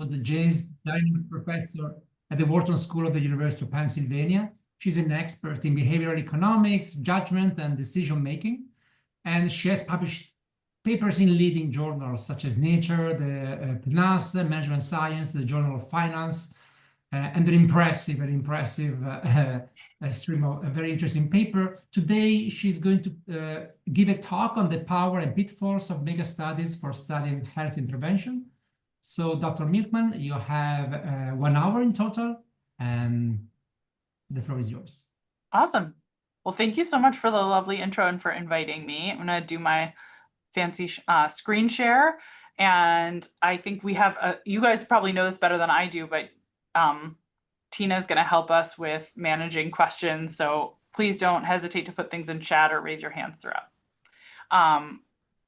was a James Diamond Professor at the Wharton School of the University of Pennsylvania. She's an expert in behavioral economics, judgment, and decision making. And she has published papers in leading journals such as Nature, the PNAS, Management Science, the Journal of Finance, and an impressive stream of a very interesting paper. Today, she's going to give a talk on the power and pitfalls of megastudies for studying health intervention. So, Dr. Milkman, you have 1 hour in total, and the floor is yours. Awesome. Well, thank you so much for the lovely intro and for inviting me. I'm going to do my fancy screen share. And I think we have, you guys probably know this better than I do, but Tina is going to help us with managing questions. So please don't hesitate to put things in chat or raise your hands throughout.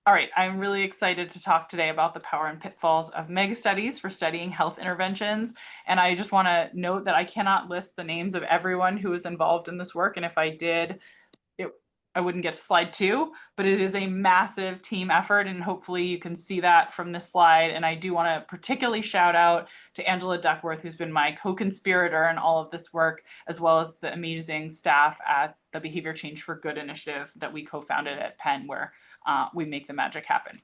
All right, I'm really excited to talk today about the power and pitfalls of megastudies for studying health interventions. And I just want to note that I cannot list the names of everyone who is involved in this work. And if I did, I wouldn't get to slide 2, but it is a massive team effort. And hopefully you can see that from this slide. And I do want to particularly shout out to Angela Duckworth, who's been my co-conspirator in all of this work, as well as the amazing staff at the Behavior Change for Good initiative that we co-founded at Penn, where we make the magic happen.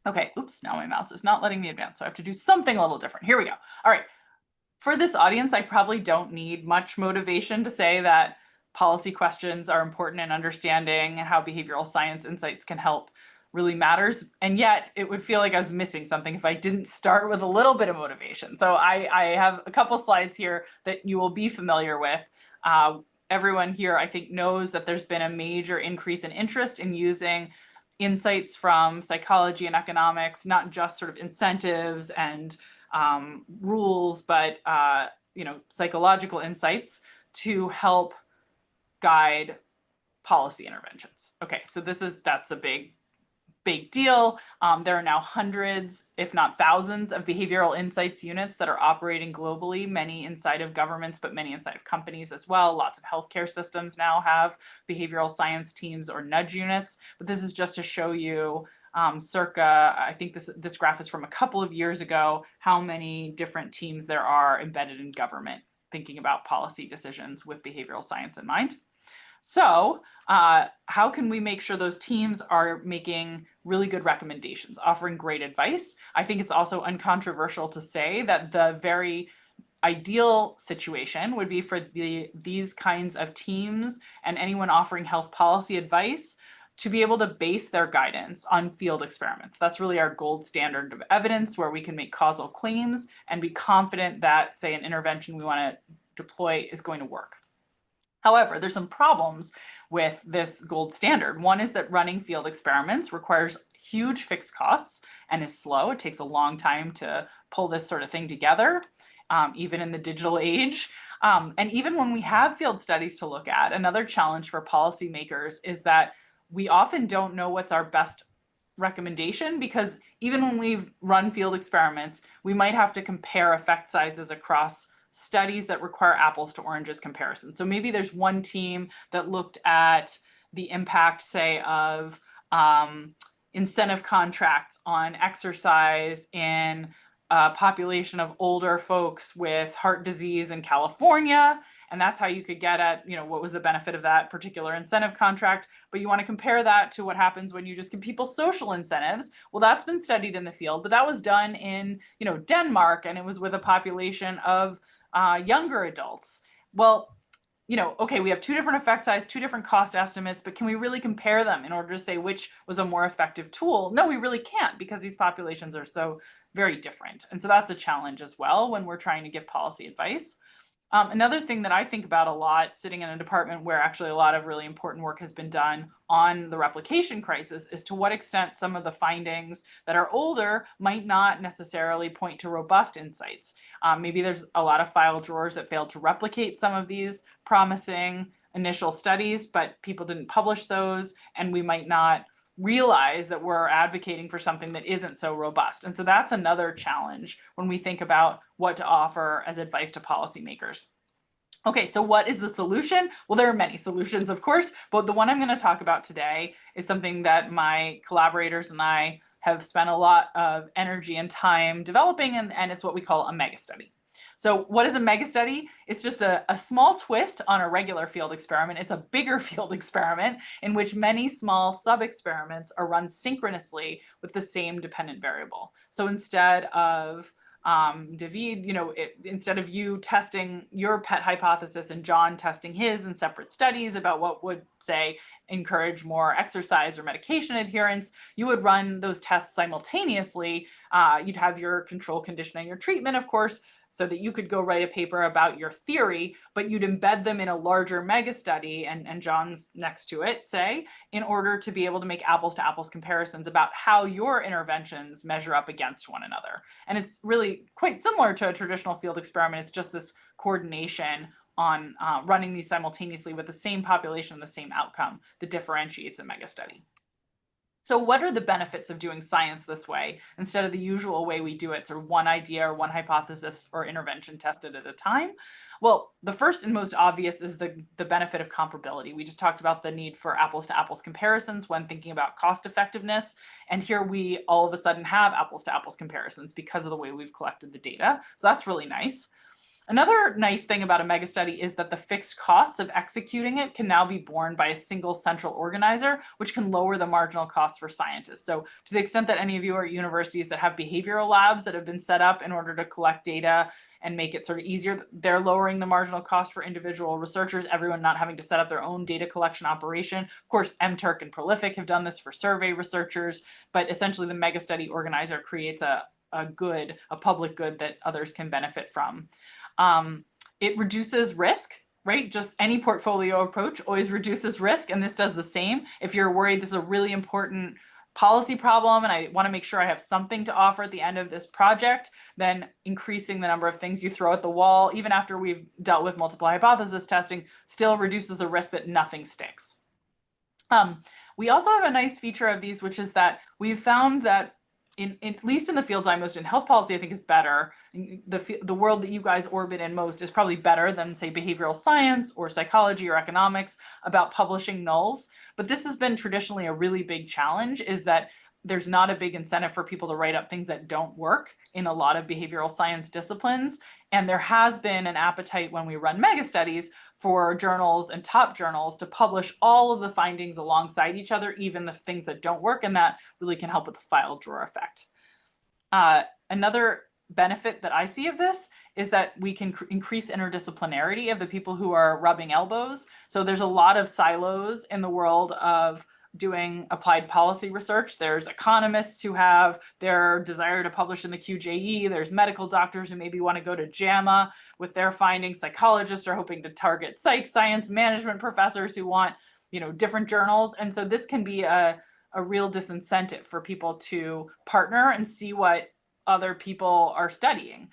Okay, oops, now my mouse is not letting me advance, so I have to do something a little different. Here we go. All right, for this audience, I probably don't need much motivation to say that policy questions are important in understanding how behavioral science insights can help really matters. And yet it would feel like I was missing something if I didn't start with a little bit of motivation. So I have a couple slides here that you will be familiar with. Everyone here, I think, knows that there's been a major increase in interest in using insights from psychology and economics, not just sort of incentives and rules, but psychological insights to help guide policy interventions. Okay, so that's a big deal. There are now hundreds, if not thousands, of behavioral insights units that are operating globally, many inside of governments, but many inside of companies as well. Lots of healthcare systems now have behavioral science teams or nudge units. But this is just to show you circa, I think this graph is from a couple of years ago, how many different teams there are embedded in government thinking about policy decisions with behavioral science in mind. So how can we make sure those teams are making really good recommendations, offering great advice? I think it's also uncontroversial to say that the very ideal situation would be for these kinds of teams and anyone offering health policy advice to be able to base their guidance on field experiments. That's really our gold standard of evidence, where we can make causal claims and be confident that, say, an intervention we want to deploy is going to work. However, there's some problems with this gold standard. One is that running field experiments requires huge fixed costs and is slow. It takes a long time to pull this sort of thing together, even in the digital age. And even when we have field studies to look at, another challenge for policymakers is that we often don't know what's our best recommendation, because even when we've run field experiments, we might have to compare effect sizes across studies that require apples to oranges comparison. So maybe there's one team that looked at the impact, say, of incentive contracts on exercise in a population of older folks with heart disease in California. And that's how you could get at, what was the benefit of that particular incentive contract. But you want to compare that to what happens when you just give people social incentives. Well, that's been studied in the field, but that was done in, Denmark, and it was with a population of younger adults. Well, okay, we have two different effect size, two different cost estimates, but can we really compare them in order to say which was a more effective tool? No, we really can't, because these populations are so very different. And so that's a challenge as well when we're trying to give policy advice. Another thing that I think about a lot, sitting in a department where actually a lot of really important work has been done on the replication crisis, is to what extent some of the findings that are older might not necessarily point to robust insights. Maybe there's a lot of file drawers that failed to replicate some of these promising initial studies, but people didn't publish those, and we might not realize that we're advocating for something that isn't so robust. And so that's another challenge when we think about what to offer as advice to policymakers. Okay, so what is the solution? Well, there are many solutions, of course, but the one I'm going to talk about today is something that my collaborators and I have spent a lot of energy and time developing, and it's what we call a megastudy. So what is a megastudy? It's just a small twist on a regular field experiment. It's a bigger field experiment in which many small sub-experiments are run synchronously with the same dependent variable. So instead of David, instead of you testing your pet hypothesis and John testing his in separate studies about what would, say, encourage more exercise or medication adherence, you would run those tests simultaneously. You'd have your control condition and your treatment, of course, so that you could go write a paper about your theory, but you'd embed them in a larger mega study, and John's next to it, say, in order to be able to make apples to apples comparisons about how your interventions measure up against one another. And it's really quite similar to a traditional field experiment. It's just this coordination on running these simultaneously with the same population and the same outcome that differentiates a mega study. So what are the benefits of doing science this way instead of the usual way we do it, sort of one idea or one hypothesis or intervention tested at a time? Well, the first and most obvious is the benefit of comparability. We just talked about the need for apples to apples comparisons when thinking about cost effectiveness. And here we all of a sudden have apples to apples comparisons because of the way we've collected the data. So that's really nice. Another nice thing about a megastudy is that the fixed costs of executing it can now be borne by a single central organizer, which can lower the marginal costs for scientists. So to the extent that any of you are at universities that have behavioral labs that have been set up in order to collect data and make it sort of easier, they're lowering the marginal cost for individual researchers, everyone not having to set up their own data collection operation. Of course, MTurk and Prolific have done this for survey researchers, but essentially the megastudy organizer creates a public good that others can benefit from. It reduces risk, right? Just any portfolio approach always reduces risk, and this does the same. If you're worried this is a really important policy problem and I want to make sure I have something to offer at the end of this project, then increasing the number of things you throw at the wall, even after we've dealt with multiple hypothesis testing, still reduces the risk that nothing sticks. We also have a nice feature of these, which is that we've found that at least in the fields I'm most in, health policy, I think, is better. The world that you guys orbit in most is probably better than, say, behavioral science or psychology or economics about publishing nulls. But this has been traditionally a really big challenge, is that there's not a big incentive for people to write up things that don't work in a lot of behavioral science disciplines. And there has been an appetite when we run mega studies for journals and top journals to publish all of the findings alongside each other, even the things that don't work. And that really can help with the file drawer effect. Another benefit that I see of this is that we can increase interdisciplinarity of the people who are rubbing elbows. So there's a lot of silos in the world of doing applied policy research. There's economists who have their desire to publish in the QJE. There's medical doctors who maybe want to go to JAMA with their findings. Psychologists are hoping to target psych science, management professors who want, different journals. And so this can be a real disincentive for people to partner and see what other people are studying.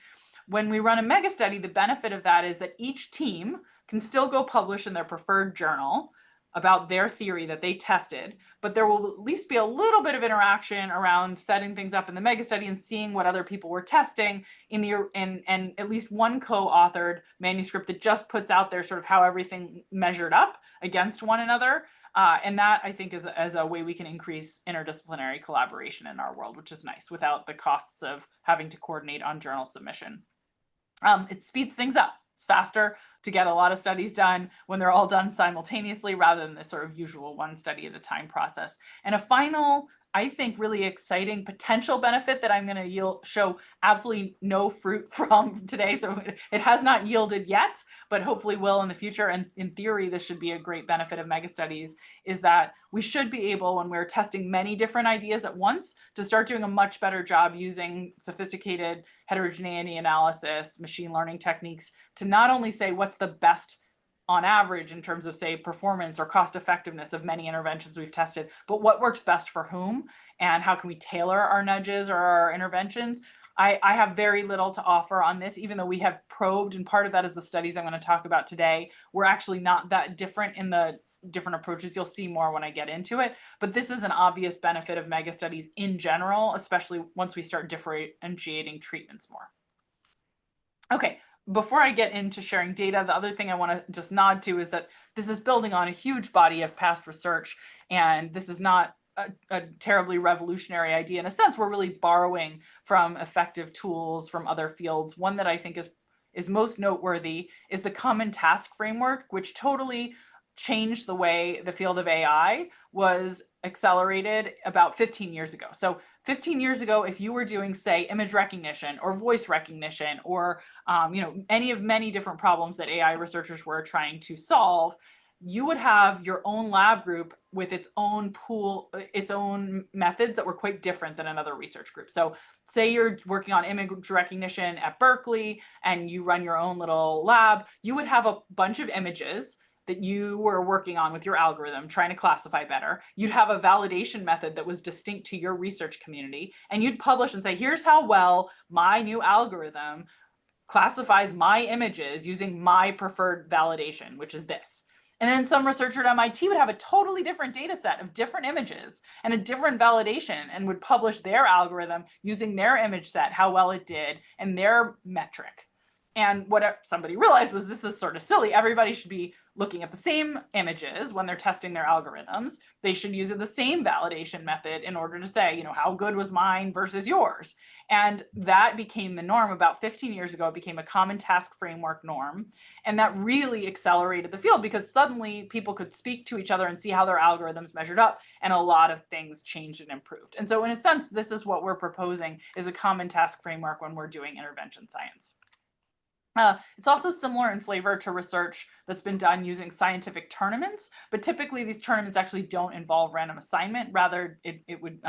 When we run a mega study, the benefit of that is that each team can still go publish in their preferred journal about their theory that they tested, but there will at least be a little bit of interaction around setting things up in the mega study and seeing what other people were testing in and at least one co-authored manuscript that just puts out there sort of how everything measured up against one another. And that, I think, is a way we can increase interdisciplinary collaboration in our world, which is nice without the costs of having to coordinate on journal submission. It speeds things up. It's faster to get a lot of studies done when they're all done simultaneously rather than the sort of usual one study at a time process. And a final, I think, really exciting potential benefit that I'm going to show absolutely no fruit from today. So it has not yielded yet, but hopefully will in the future. And in theory, this should be a great benefit of mega studies, is that we should be able, when we're testing many different ideas at once, to start doing a much better job using sophisticated heterogeneity analysis, machine learning techniques to not only say what's the best on average in terms of, say, performance or cost effectiveness of many interventions we've tested, but what works best for whom and how can we tailor our nudges or our interventions. I have very little to offer on this, even though we have probed, and part of that is the studies I'm going to talk about today. We're actually not that different in the different approaches. You'll see more when I get into it, but this is an obvious benefit of mega studies in general, especially once we start differentiating treatments more. Okay. Before I get into sharing data, the other thing I want to just nod to is that this is building on a huge body of past research, and this is not a terribly revolutionary idea. In a sense, we're really borrowing from effective tools from other fields. One that I think is most noteworthy is the Common Task Framework, which totally changed the way the field of AI was accelerated about 15 years ago. So 15 years ago, if you were doing, say, image recognition or voice recognition or any of many different problems that AI researchers were trying to solve, you would have your own lab group with its own pool, its own methods that were quite different than another research group. So say you're working on image recognition at Berkeley and you run your own little lab, you would have a bunch of images that you were working on with your algorithm, trying to classify better. You'd have a validation method that was distinct to your research community, and you'd publish and say, here's how well my new algorithm classifies my images using my preferred validation, which is this. And then some researcher at MIT would have a totally different data set of different images and a different validation and would publish their algorithm using their image set, how well it did, and their metric. And what somebody realized was this is sort of silly. Everybody should be looking at the same images when they're testing their algorithms. They should use the same validation method in order to say, how good was mine versus yours. And that became the norm about 15 years ago. It became a common task framework norm. And that really accelerated the field because suddenly people could speak to each other and see how their algorithms measured up. And a lot of things changed and improved. And so in a sense, this is what we're proposing is a common task framework when we're doing intervention science. It's also similar in flavor to research that's been done using scientific tournaments, but typically these tournaments actually don't involve random assignment. Rather, it would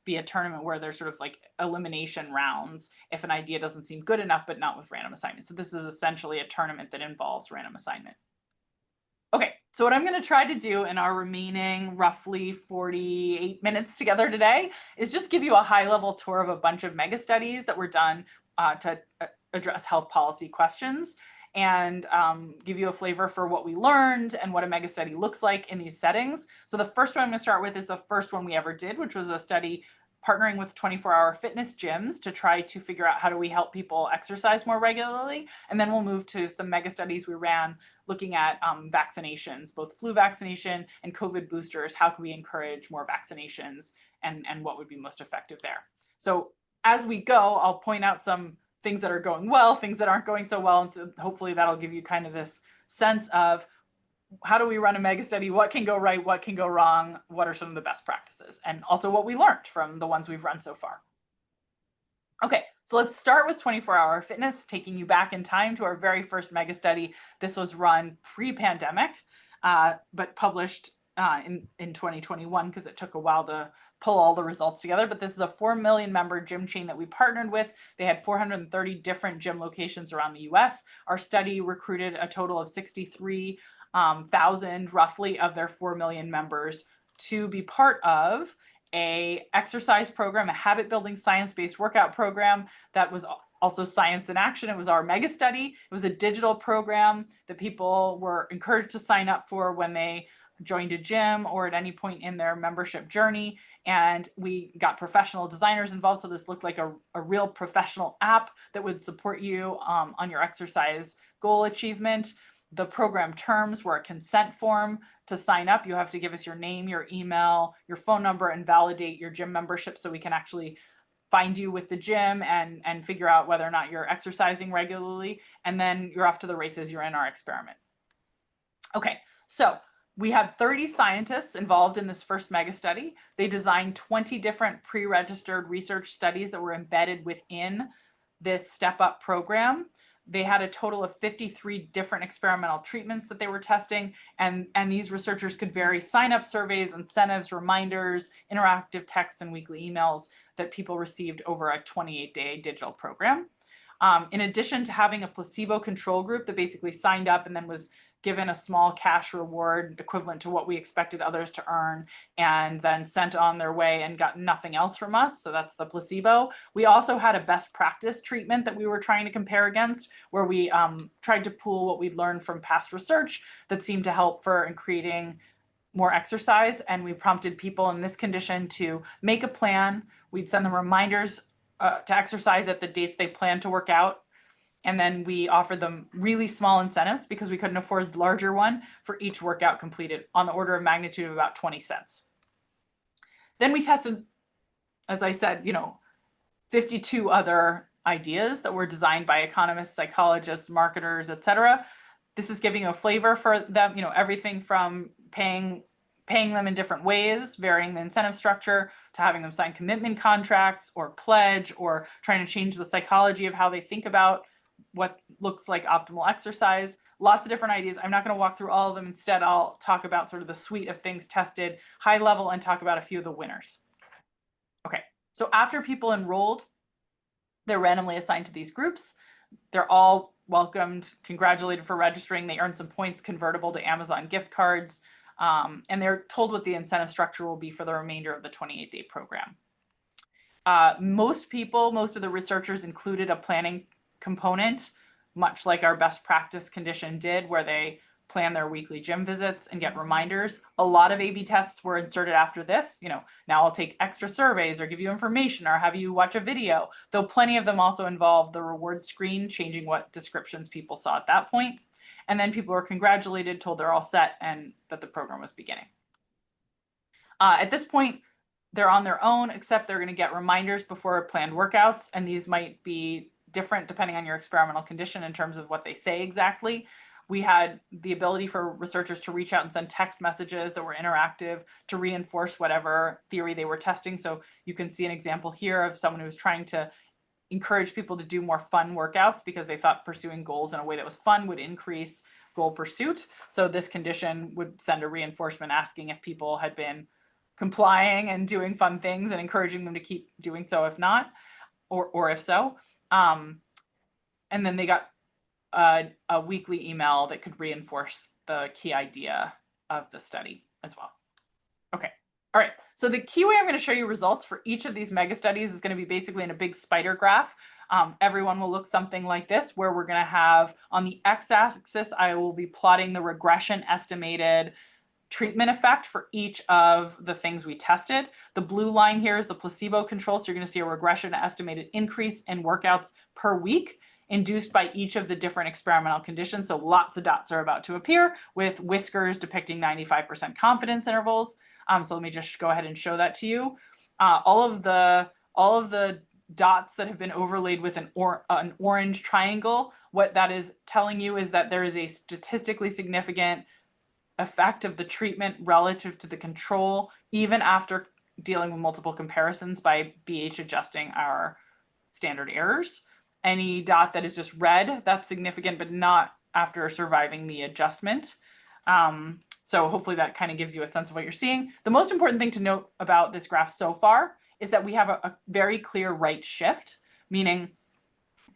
be a tournament where there's sort of like elimination rounds if an idea doesn't seem good enough, but not with random assignment. So this is essentially a tournament that involves random assignment. Okay, so what I'm going to try to do in our remaining roughly 48 minutes together today is just give you a high-level tour of a bunch of mega studies that were done to address health policy questions and give you a flavor for what we learned and what a mega study looks like in these settings. So the first one I'm going to start with is the first one we ever did, which was a study partnering with 24-hour fitness gyms to try to figure out how do we help people exercise more regularly. And then we'll move to some mega studies we ran looking at vaccinations, both flu vaccination and COVID boosters. How can we encourage more vaccinations and what would be most effective there? So as we go, I'll point out some things that are going well, things that aren't going so well. And so hopefully that'll give you kind of this sense of how do we run a mega study? What can go right? What can go wrong? What are some of the best practices? And also what we learned from the ones we've run so far. Okay, so let's start with 24-hour fitness, taking you back in time to our very first mega study. This was run pre-pandemic, but published in 2021 because it took a while to pull all the results together. But this is a 4 million member gym chain that we partnered with. They had 430 different gym locations around the US. Our study recruited a total of 63,000 roughly of their 4 million members to be part of a exercise program, a habit building science-based workout program that was also science in action. It was our mega study. It was a digital program that people were encouraged to sign up for when they joined a gym or at any point in their membership journey. And we got professional designers involved. So this looked like a real professional app that would support you on your exercise goal achievement. The program terms were a consent form. To sign up, you have to give us your name, your email, your phone number, and validate your gym membership so we can actually find you with the gym and figure out whether or not you're exercising regularly. And then you're off to the races. You're in our experiment. Okay, so we had 30 scientists involved in this first mega study. They designed 20 different pre-registered research studies that were embedded within this step-up program. They had a total of 53 different experimental treatments that they were testing, and these researchers could vary sign-up surveys, incentives, reminders, interactive texts, and weekly emails that people received over a 28-day digital program. In addition to having a placebo control group that basically signed up and then was given a small cash reward equivalent to what we expected others to earn and then sent on their way and got nothing else from us. So that's the placebo. We also had a best practice treatment that we were trying to compare against where we tried to pool what we'd learned from past research that seemed to help for creating more exercise. And we prompted people in this condition to make a plan. We'd send them reminders to exercise at the dates they plan to work out. And then we offered them really small incentives because we couldn't afford the larger one for each workout completed on the order of magnitude of about 20 cents. Then we tested, as I said, 52 other ideas that were designed by economists, psychologists, marketers, etc. This is giving you a flavor for them, everything from paying them in different ways, varying the incentive structure, to having them sign commitment contracts or pledge, or trying to change the psychology of how they think about what looks like optimal exercise. Lots of different ideas. I'm not going to walk through all of them. Instead, I'll talk about sort of the suite of things tested high level and talk about a few of the winners. Okay, so after people enrolled, they're randomly assigned to these groups. They're all welcomed, congratulated for registering. They earn some points convertible to Amazon gift cards. And they're told what the incentive structure will be for the remainder of the 28-day program. Most of the researchers included a planning component, much like our best practice condition did, where they plan their weekly gym visits and get reminders. A lot of A/B tests were inserted after this. Now I'll take extra surveys or give you information or have you watch a video, though plenty of them also involve the reward screen, changing what descriptions people saw at that point. And then people were congratulated, told they're all set and that the program was beginning. At this point, they're on their own, except they're going to get reminders before planned workouts. And these might be different depending on your experimental condition in terms of what they say exactly. We had the ability for researchers to reach out and send text messages that were interactive to reinforce whatever theory they were testing. So you can see an example here of someone who was trying to encourage people to do more fun workouts because they thought pursuing goals in a way that was fun would increase goal pursuit. So this condition would send a reinforcement asking if people had been complying and doing fun things and encouraging them to keep doing so if not, or if so. And then they got a weekly email that could reinforce the key idea of the study as well. Okay. All right. So the key way I'm going to show you results for each of these mega studies is going to be basically in a big spider graph. Everyone will look something like this, where we're going to have on the x-axis, I will be plotting the regression estimated treatment effect for each of the things we tested. The blue line here is the placebo control. So you're going to see a regression estimated increase in workouts per week induced by each of the different experimental conditions. So lots of dots are about to appear with whiskers depicting 95% confidence intervals. So let me just go ahead and show that to you. All of the dots that have been overlaid with an orange triangle, what that is telling you is that there is a statistically significant effect of the treatment relative to the control, even after dealing with multiple comparisons by BH adjusting our standard errors. Any dot that is just red, that's significant, but not after surviving the adjustment. So hopefully that kind of gives you a sense of what you're seeing. The most important thing to note about this graph so far is that we have a very clear right shift, meaning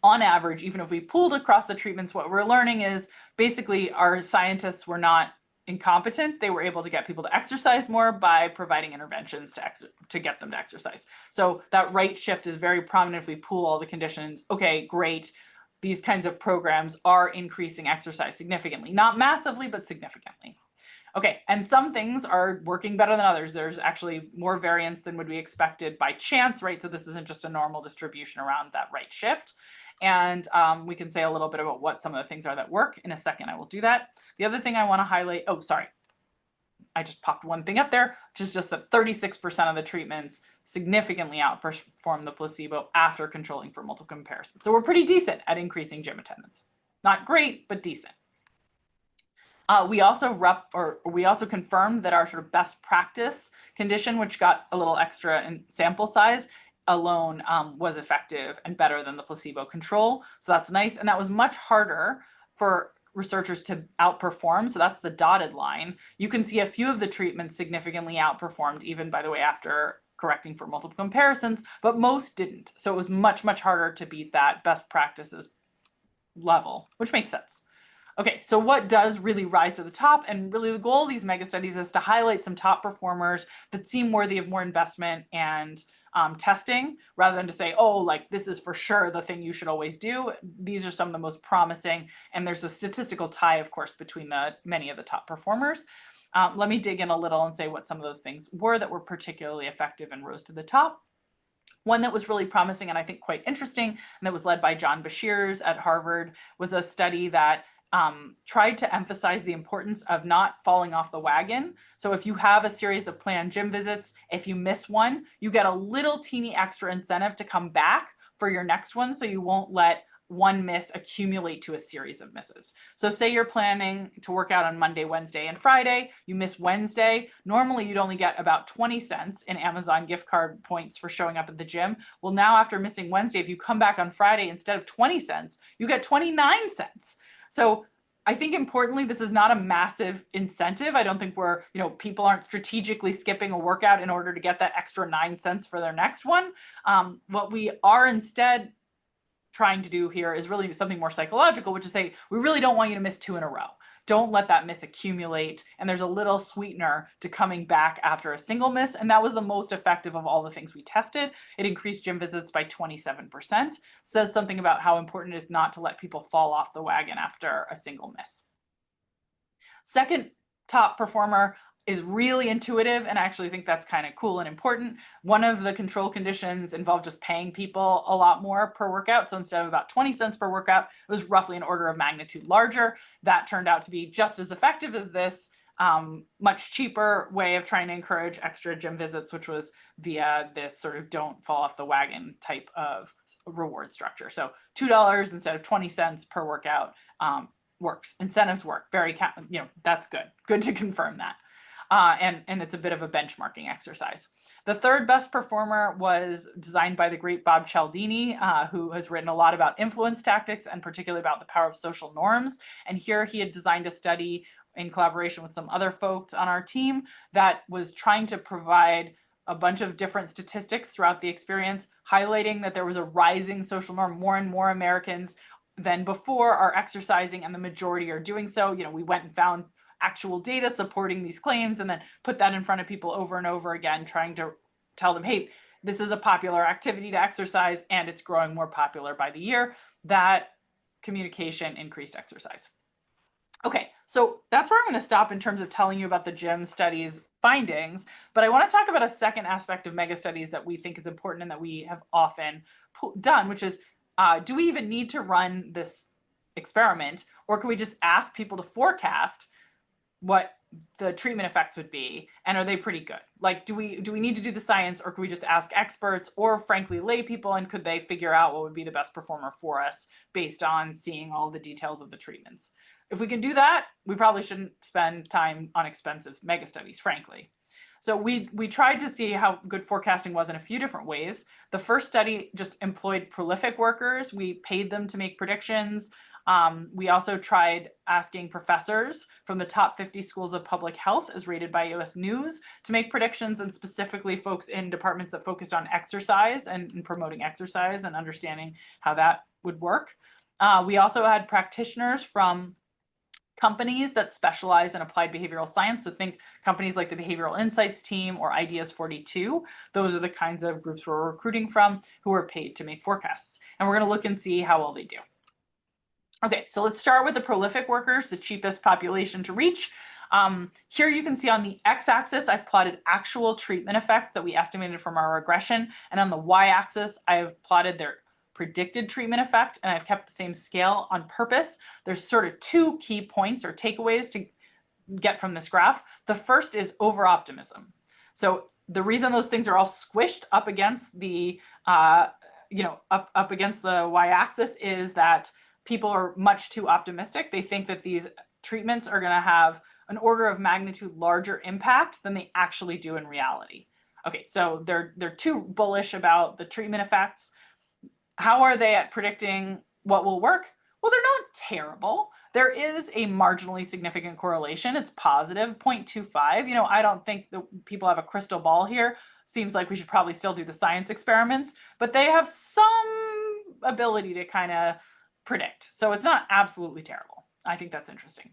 on average, even if we pooled across the treatments, what we're learning is basically our scientists were not incompetent. They were able to get people to exercise more by providing interventions to get them to exercise. So that right shift is very prominent if we pool all the conditions. Okay, great. These kinds of programs are increasing exercise significantly, not massively, but significantly. Okay, and some things are working better than others. There's actually more variance than would be expected by chance, right? So this isn't just a normal distribution around that right shift. And we can say a little bit about what some of the things are that work. In a second, I will do that. The other thing I want to highlight, oh, sorry. I just popped one thing up there, which is just that 36% of the treatments significantly outperform the placebo after controlling for multiple comparisons. So we're pretty decent at increasing gym attendance. Not great, but decent. We also confirmed that our sort of best practice condition, which got a little extra in sample size, alone was effective and better than the placebo control. So that's nice. And that was much harder for researchers to outperform. So that's the dotted line. You can see a few of the treatments significantly outperformed, even by the way, after correcting for multiple comparisons, but most didn't. So it was much, much harder to beat that best practices level, which makes sense. Okay, so what does really rise to the top? And really the goal of these mega studies is to highlight some top performers that seem worthy of more investment and testing, rather than to say, oh, like this is for sure the thing you should always do. These are some of the most promising. And there's a statistical tie, of course, between many of the top performers. Let me dig in a little and say what some of those things were that were particularly effective and rose to the top. One that was really promising and I think quite interesting, and that was led by John Bashirs at Harvard, was a study that tried to emphasize the importance of not falling off the wagon. So if you have a series of planned gym visits, if you miss one, you get a little teeny extra incentive to come back for your next one, so you won't let one miss accumulate to a series of misses. So say you're planning to work out on Monday, Wednesday, and Friday, you miss Wednesday. Normally you'd only get about 20 cents in Amazon gift card points for showing up at the gym. Well, now after missing Wednesday, if you come back on Friday, instead of 20 cents, you get 29 cents. So I think importantly, this is not a massive incentive. I don't think people aren't strategically skipping a workout in order to get that extra 9 cents for their next one. What we are instead trying to do here is really something more psychological, which is say, we really don't want you to miss 2 in a row. Don't let that miss accumulate. And there's a little sweetener to coming back after a single miss. And that was the most effective of all the things we tested. It increased gym visits by 27%. Says something about how important it is not to let people fall off the wagon after a single miss. Second top performer is really intuitive, and I actually think that's kind of cool and important. One of the control conditions involved just paying people a lot more per workout. So instead of about 20 cents per workout, it was roughly an order of magnitude larger. That turned out to be just as effective as this much cheaper way of trying to encourage extra gym visits, which was via this sort of don't fall off the wagon type of reward structure. So $2 instead of 20 cents per workout works. Incentives work. That's good. Good to confirm that. And it's a bit of a benchmarking exercise. The third best performer was designed by the great Bob Cialdini, who has written a lot about influence tactics and particularly about the power of social norms. And here he had designed a study in collaboration with some other folks on our team that was trying to provide a bunch of different statistics throughout the experience, highlighting that there was a rising social norm. More and more Americans than before are exercising, and the majority are doing so. We went and found actual data supporting these claims and then put that in front of people over and over again, trying to tell them, hey, this is a popular activity to exercise and it's growing more popular by the year. That communication increased exercise. Okay, so that's where I'm going to stop in terms of telling you about the gym studies findings, but I want to talk about a second aspect of mega studies that we think is important and that we have often done, which is, do we even need to run this experiment, or can we just ask people to forecast what the treatment effects would be, and are they pretty good? Like, do we need to do the science, or can we just ask experts or frankly lay people, and could they figure out what would be the best performer for us based on seeing all the details of the treatments? If we can do that, we probably shouldn't spend time on expensive mega studies, frankly. So we tried to see how good forecasting was in a few different ways. The first study just employed prolific workers. We paid them to make predictions. We also tried asking professors from the top 50 schools of public health as rated by US News to make predictions, and specifically folks in departments that focused on exercise and promoting exercise and understanding how that would work. We also had practitioners from companies that specialize in applied behavioral science. So think companies like the Behavioral Insights team or Ideas 42. Those are the kinds of groups we're recruiting from who are paid to make forecasts. And we're going to look and see how well they do. Okay, so let's start with the prolific workers, the cheapest population to reach. Here you can see on the x-axis, I've plotted actual treatment effects that we estimated from our regression. And on the y-axis, I've plotted their predicted treatment effect, and I've kept the same scale on purpose. There's sort of 2 key points or takeaways to get from this graph. The first is over-optimism. So the reason those things are all squished up against the, up against the y-axis is that people are much too optimistic. They think that these treatments are going to have an order of magnitude larger impact than they actually do in reality. Okay, so they're too bullish about the treatment effects. How are they at predicting what will work? Well, they're not terrible. There is a marginally significant correlation. It's positive, 0.25. I don't think that people have a crystal ball here. Seems like we should probably still do the science experiments, but they have some ability to kind of predict. So it's not absolutely terrible. I think that's interesting.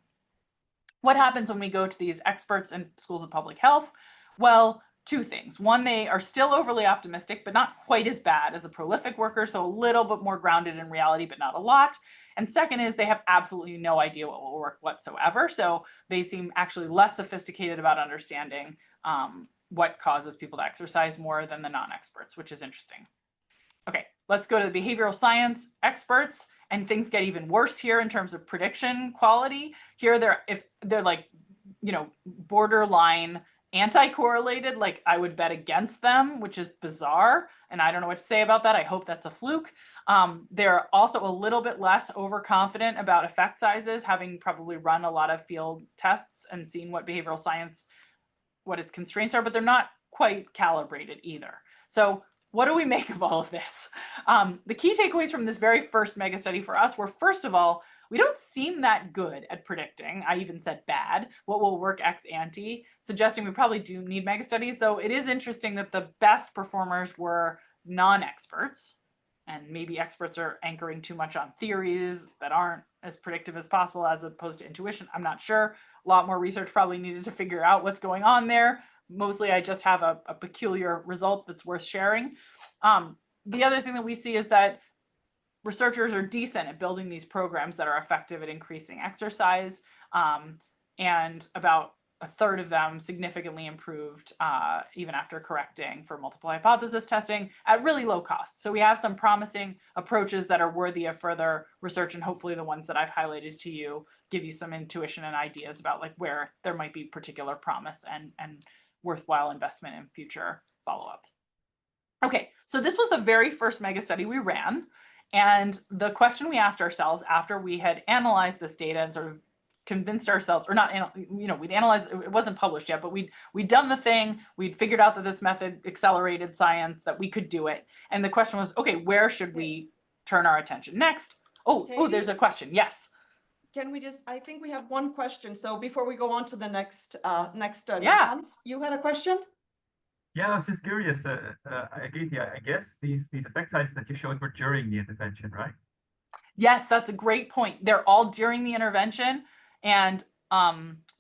What happens when we go to these experts in schools of public health? Well, 2 things. One, they are still overly optimistic, but not quite as bad as the prolific workers, so a little bit more grounded in reality, but not a lot. And second is they have absolutely no idea what will work whatsoever. So they seem actually less sophisticated about understanding what causes people to exercise more than the non-experts, which is interesting. Okay, let's go to the behavioral science experts, and things get even worse here in terms of prediction quality. Here if they're like, borderline anti-correlated, like I would bet against them, which is bizarre. And I don't know what to say about that. I hope that's a fluke. They're also a little bit less overconfident about effect sizes, having probably run a lot of field tests and seen what behavioral science, what its constraints are, but they're not quite calibrated either. So what do we make of all of this? The key takeaways from this very first mega study for us were, first of all, we don't seem that good at predicting. I even said bad, what will work ex ante, suggesting we probably do need mega studies. Though it is interesting that the best performers were non-experts, and maybe experts are anchoring too much on theories that aren't as predictive as possible as opposed to intuition. I'm not sure. A lot more research probably needed to figure out what's going on there. Mostly I just have a peculiar result that's worth sharing. The other thing that we see is that researchers are decent at building these programs that are effective at increasing exercise, and about a third of them significantly improved even after correcting for multiple hypothesis testing at really low cost. So we have some promising approaches that are worthy of further research, and hopefully the ones that I've highlighted to you give you some intuition and ideas about like where there might be particular promise and worthwhile investment in future follow-up. Okay, so this was the very first mega study we ran. And the question we asked ourselves after we had analyzed this data and sort of convinced ourselves, or not, we'd analyzed, it wasn't published yet, but we'd done the thing, we'd figured out that this method accelerated science, that we could do it. And the question was, okay, where should we turn our attention next? Oh, there's a question. Yes. Can we just, I think we have one question. So before we go on to the next study, Yeah. Hans, you had a question? Yeah, I was just curious, Agiti, I guess these effect sizes that you showed were during the intervention, right? Yes, that's a great point. They're all during the intervention. And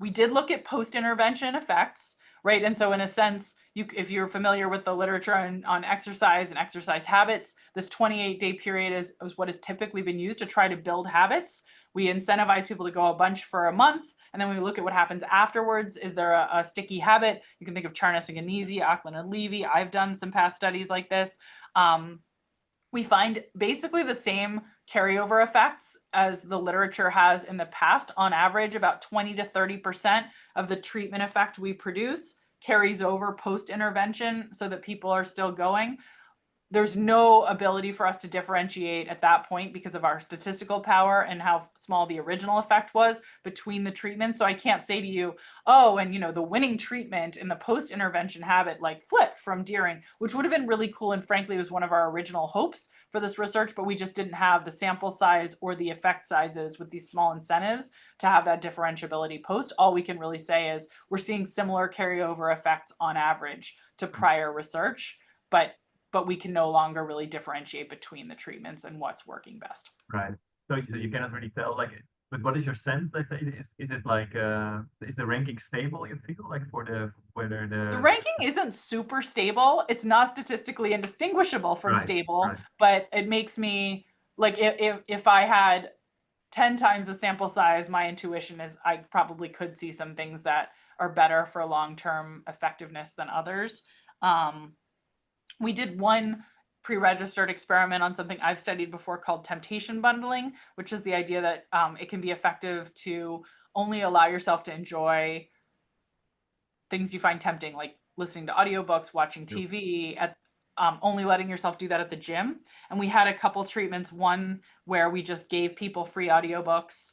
we did look at post-intervention effects, right? And so in a sense, if you're familiar with the literature on exercise and exercise habits, this 28-day period is what has typically been used to try to build habits. We incentivize people to go a bunch for a month, and then we look at what happens afterwards. Is there a sticky habit? You can think of Charnas and Ganese, Ackland and Levy. I've done some past studies like this. We find basically the same carryover effects as the literature has in the past. On average, about 20 to 30% of the treatment effect we produce carries over post-intervention so that people are still going. There's no ability for us to differentiate at that point because of our statistical power and how small the original effect was between the treatments. So I can't say to you, oh, and the winning treatment in the post-intervention habit like flipped from Deering, which would have been really cool. And frankly, was one of our original hopes for this research, but we just didn't have the sample size or the effect sizes with these small incentives to have that differentiability post. All we can really say is we're seeing similar carryover effects on average to prior research, but we can no longer really differentiate between the treatments and what's working best. Right. So you cannot really tell, like, but what is your sense? Let's say, is it like, is the ranking stable, you feel, like, for whether the ranking isn't super stable. It's not statistically indistinguishable from stable, but it makes me like, if I had 10 times the sample size, my intuition is I probably could see some things that are better for long-term effectiveness than others. We did one pre-registered experiment on something I've studied before called temptation bundling, which is the idea that it can be effective to only allow yourself to enjoy things you find tempting, like listening to audiobooks, watching TV, at only letting yourself do that at the gym. And we had a couple treatments, one where we just gave people free audiobooks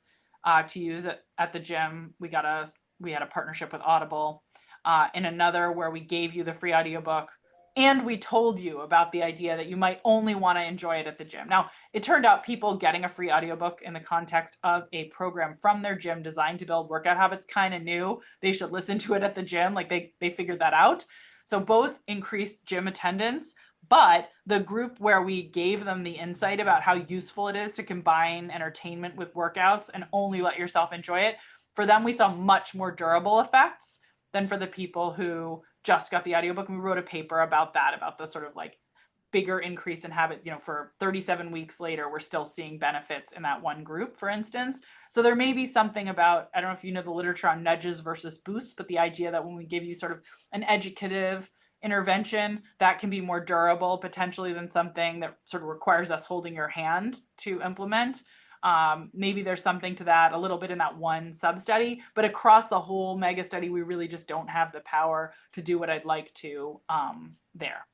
to use at the gym. We had a partnership with Audible, and another where we gave you the free audiobook and we told you about the idea that you might only want to enjoy it at the gym. Now, it turned out people getting a free audiobook in the context of a program from their gym designed to build workout habits kind of knew they should listen to it at the gym. Like they figured that out. So both increased gym attendance, but the group where we gave them the insight about how useful it is to combine entertainment with workouts and only let yourself enjoy it, for them, we saw much more durable effects than for the people who just got the audiobook. And we wrote a paper about that, about the sort of like bigger increase in habit, for 37 weeks later, we're still seeing benefits in that one group, for instance. So there may be something about, I don't know if you know the literature on nudges versus boosts, but the idea that when we give you sort of an educative intervention that can be more durable potentially than something that sort of requires us holding your hand to implement. Maybe there's something to that a little bit in that one sub-study, but across the whole mega study, we really just don't have the power to do what I'd like to there.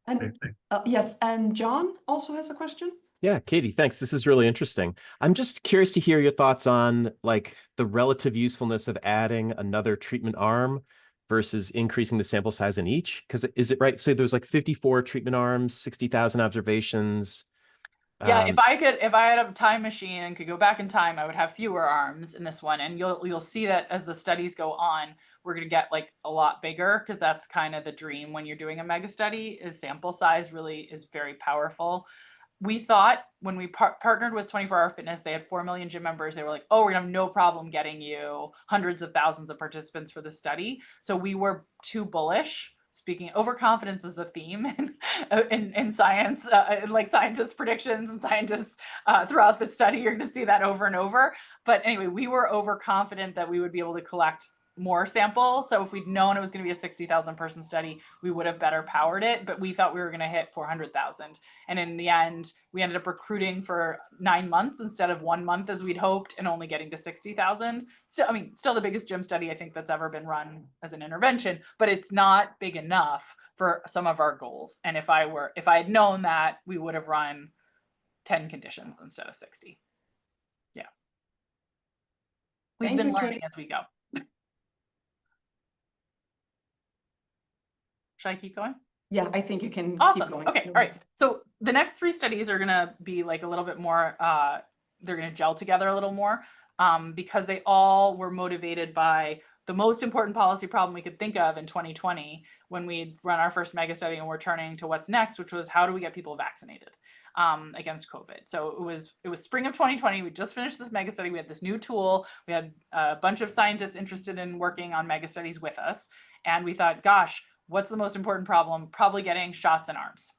And yes, and John also has a question. Yeah, Katie, thanks. This is really interesting. I'm just curious to hear your thoughts on like the relative usefulness of adding another treatment arm versus increasing the sample size in each. Because is it right? So there's like 54 treatment arms, 60,000 observations. Yeah, if I had a time machine and could go back in time, I would have fewer arms in this one. And you'll see that as the studies go on, we're going to get like a lot bigger, because that's kind of the dream when you're doing a mega study, is sample size really is very powerful. We thought when we partnered with 24 Hour Fitness, they had 4 million gym members. They were like, oh, we're gonna have no problem getting you hundreds of thousands of participants for the study. So we were too bullish. Speaking, overconfidence is a theme in science, like scientists' predictions and scientists throughout the study. You're going to see that over and over. But anyway, we were overconfident that we would be able to collect more samples. So if we'd known it was going to be a 60,000 person study, we would have better powered it. But we thought we were going to hit 400,000. And in the end, we ended up recruiting for 9 months instead of 1 month as we'd hoped, and only getting to 60,000. Still, I mean, still the biggest gym study I think that's ever been run as an intervention, but it's not big enough for some of our goals. And if I had known that, we would have run 10 conditions instead of 60. Yeah. We've been learning as we go. Should I keep going? Yeah, I think you can awesome. keep going. Okay, all right. So the next 3 studies are going to be like a little bit more, they're going to gel together a little more, because they all were motivated by the most important policy problem we could think of in 2020 when we'd run our first mega study and we're turning to what's next, which was how do we get people vaccinated against COVID. So it was spring of 2020. We just finished this mega study. We had this new tool. We had a bunch of scientists interested in working on mega studies with us. And we thought, gosh, what's the most important problem? Probably getting shots in arms.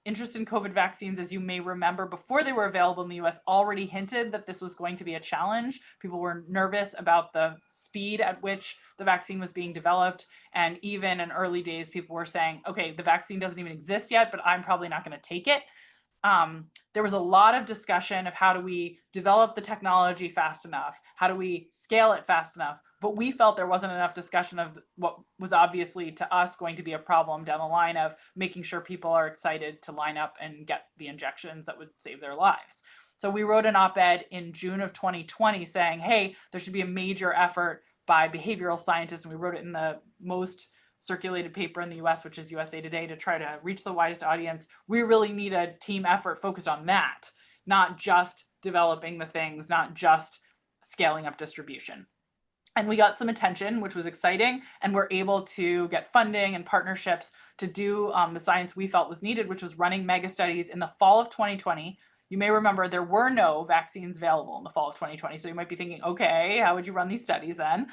Interest in COVID vaccines, as you may remember, before they were available in the US, already hinted that this was going to be a challenge. People were nervous about the speed at which the vaccine was being developed. And even in early days, people were saying, okay, the vaccine doesn't even exist yet, but I'm probably not going to take it. There was a lot of discussion of how do we develop the technology fast enough? How do we scale it fast enough? But we felt there wasn't enough discussion of what was obviously to us going to be a problem down the line of making sure people are excited to line up and get the injections that would save their lives. So we wrote an op-ed in June of 2020 saying, hey, there should be a major effort by behavioral scientists. And we wrote it in the most circulated paper in the US, which is USA Today, to try to reach the widest audience. We really need a team effort focused on that, not just developing the things, not just scaling up distribution. And we got some attention, which was exciting, and we're able to get funding and partnerships to do the science we felt was needed, which was running mega studies in the fall of 2020. You may remember there were no vaccines available in the fall of 2020. So you might be thinking, okay, how would you run these studies then?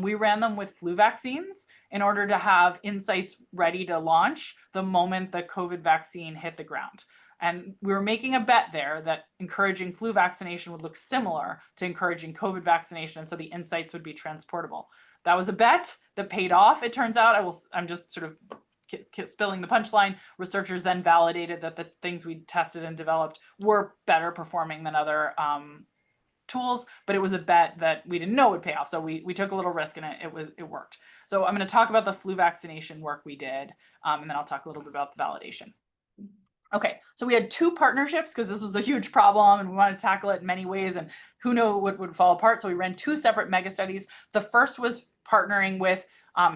We ran them with flu vaccines in order to have insights ready to launch the moment the COVID vaccine hit the ground. And we were making a bet there that encouraging flu vaccination would look similar to encouraging COVID vaccination, so the insights would be transportable. That was a bet that paid off, it turns out. I'm just sort of spilling the punchline. Researchers then validated that the things we tested and developed were better performing than other tools, but it was a bet that we didn't know would pay off. So we took a little risk and it worked. So I'm going to talk about the flu vaccination work we did, and then I'll talk a little bit about the validation. Okay, so we had 2 partnerships because this was a huge problem and we wanted to tackle it in many ways, and who knew what would fall apart. So we ran 2 separate mega studies. The first was partnering with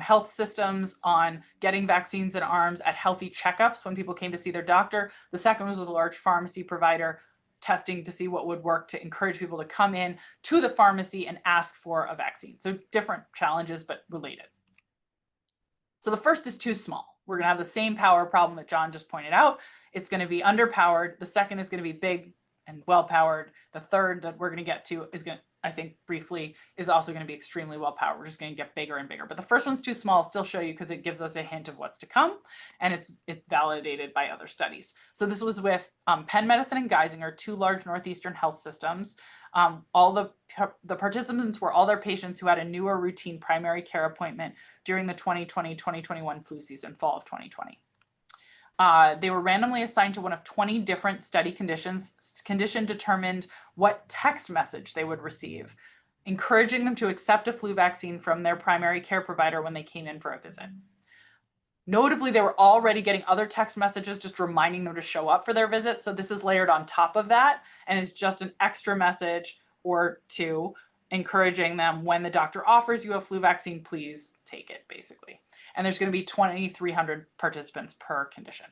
health systems on getting vaccines in arms at healthy checkups when people came to see their doctor. The second was with a large pharmacy provider, testing to see what would work to encourage people to come in to the pharmacy and ask for a vaccine. So different challenges, but related. So the first is too small. We're going to have the same power problem that John just pointed out. It's going to be underpowered. The second is going to be big and well-powered. The third that we're going to get to is going to I think briefly, is also going to be extremely well powered. We're just going to get bigger and bigger. But the first one's too small. I'll still show you because it gives us a hint of what's to come, and it's validated by other studies. So this was with Penn Medicine and Geisinger, two large Northeastern health systems. All the participants were all their patients who had a new or routine primary care appointment during the 2020-2021 flu season, fall of 2020. They were randomly assigned to one of 20 different study conditions. Condition determined what text message they would receive, encouraging them to accept a flu vaccine from their primary care provider when they came in for a visit. Notably, they were already getting other text messages just reminding them to show up for their visit. So this is layered on top of that and is just an extra message or two encouraging them, when the doctor offers you a flu vaccine, please take it, basically. And there's going to be 2,300 participants per condition.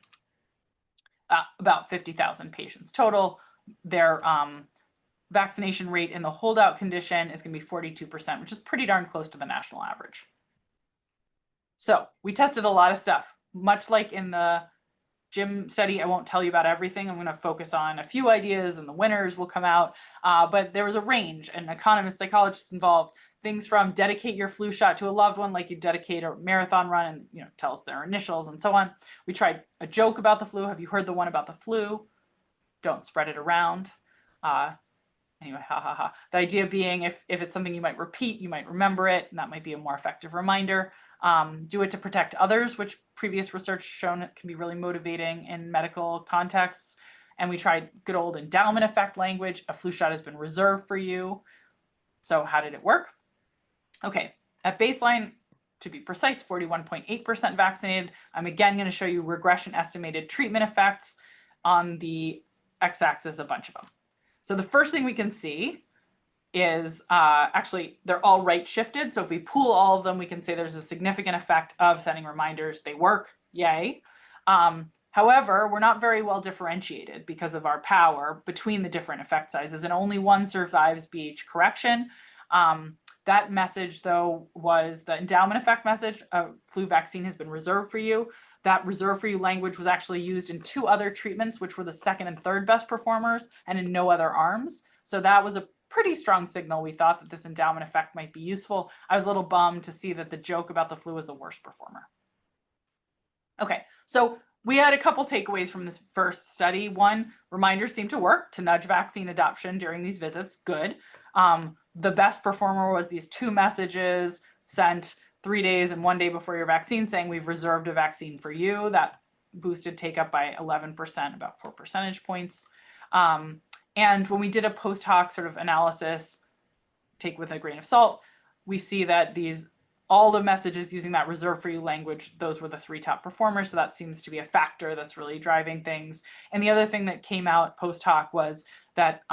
About 50,000 patients total. Their vaccination rate in the holdout condition is going to be 42%, which is pretty darn close to the national average. So we tested a lot of stuff. Much like in the Jim study, I won't tell you about everything. I'm going to focus on a few ideas and the winners will come out. But there was a range, and economists, psychologists involved. Things from dedicate your flu shot to a loved one, like you dedicate a marathon run and tell us their initials and so on. We tried a joke about the flu. Have you heard the one about the flu? Don't spread it around. Anyway, ha ha ha. The idea being if it's something you might repeat, you might remember it, and that might be a more effective reminder. Do it to protect others, which previous research has shown it can be really motivating in medical contexts. And we tried good old endowment effect language. A flu shot has been reserved for you. So how did it work? Okay, at baseline, to be precise, 41.8% vaccinated. I'm again going to show you regression estimated treatment effects on the x-axis, a bunch of them. So the first thing we can see is actually they're all right shifted. So if we pool all of them, we can say there's a significant effect of sending reminders. They work, yay. However, we're not very well differentiated because of our power between the different effect sizes, and only one survives BH correction. That message, though, was the endowment effect message. A flu vaccine has been reserved for you. That reserved for you language was actually used in 2 other treatments, which were the second and third best performers, and in no other arms. So that was a pretty strong signal. We thought that this endowment effect might be useful. I was a little bummed to see that the joke about the flu was the worst performer. Okay, so we had a couple takeaways from this first study. One, reminders seem to work to nudge vaccine adoption during these visits. Good. The best performer was these 2 messages sent 3 days and 1 day before your vaccine saying we've reserved a vaccine for you. That boosted take up by 11%, about 4 percentage points. And when we did a post hoc sort of analysis, take with a grain of salt, we see that all the messages using that reserve for you language, those were the 3 top performers. So that seems to be a factor that's really driving things. And the other thing that came out post hoc was that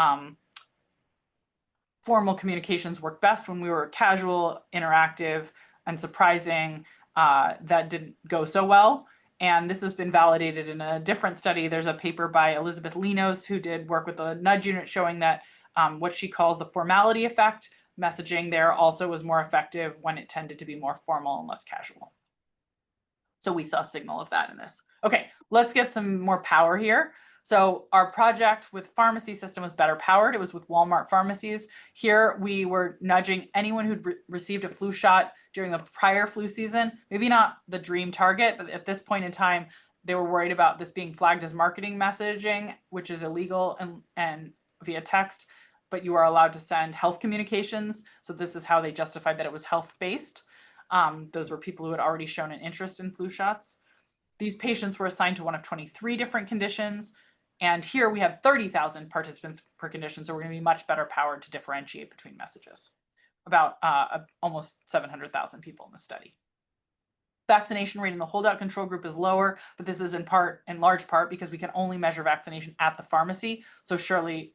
formal communications work best when we were casual, interactive, and surprising. That didn't go so well. And this has been validated in a different study. There's a paper by Elizabeth Linos who did work with the nudge unit showing that what she calls the formality effect, messaging there also was more effective when it tended to be more formal and less casual. So we saw a signal of that in this. Okay, let's get some more power here. So our project with pharmacy system was better powered. It was with Walmart pharmacies. Here we were nudging anyone who'd received a flu shot during the prior flu season, maybe not the dream target, but at this point in time, they were worried about this being flagged as marketing messaging, which is illegal and via text, but you are allowed to send health communications. So this is how they justified that it was health-based. Those were people who had already shown an interest in flu shots. These patients were assigned to one of 23 different conditions. And here we had 30,000 participants per condition, so we're going to be much better powered to differentiate between messages. About almost 700,000 people in the study. Vaccination rate in the holdout control group is lower, but this is in large part because we can only measure vaccination at the pharmacy. So surely,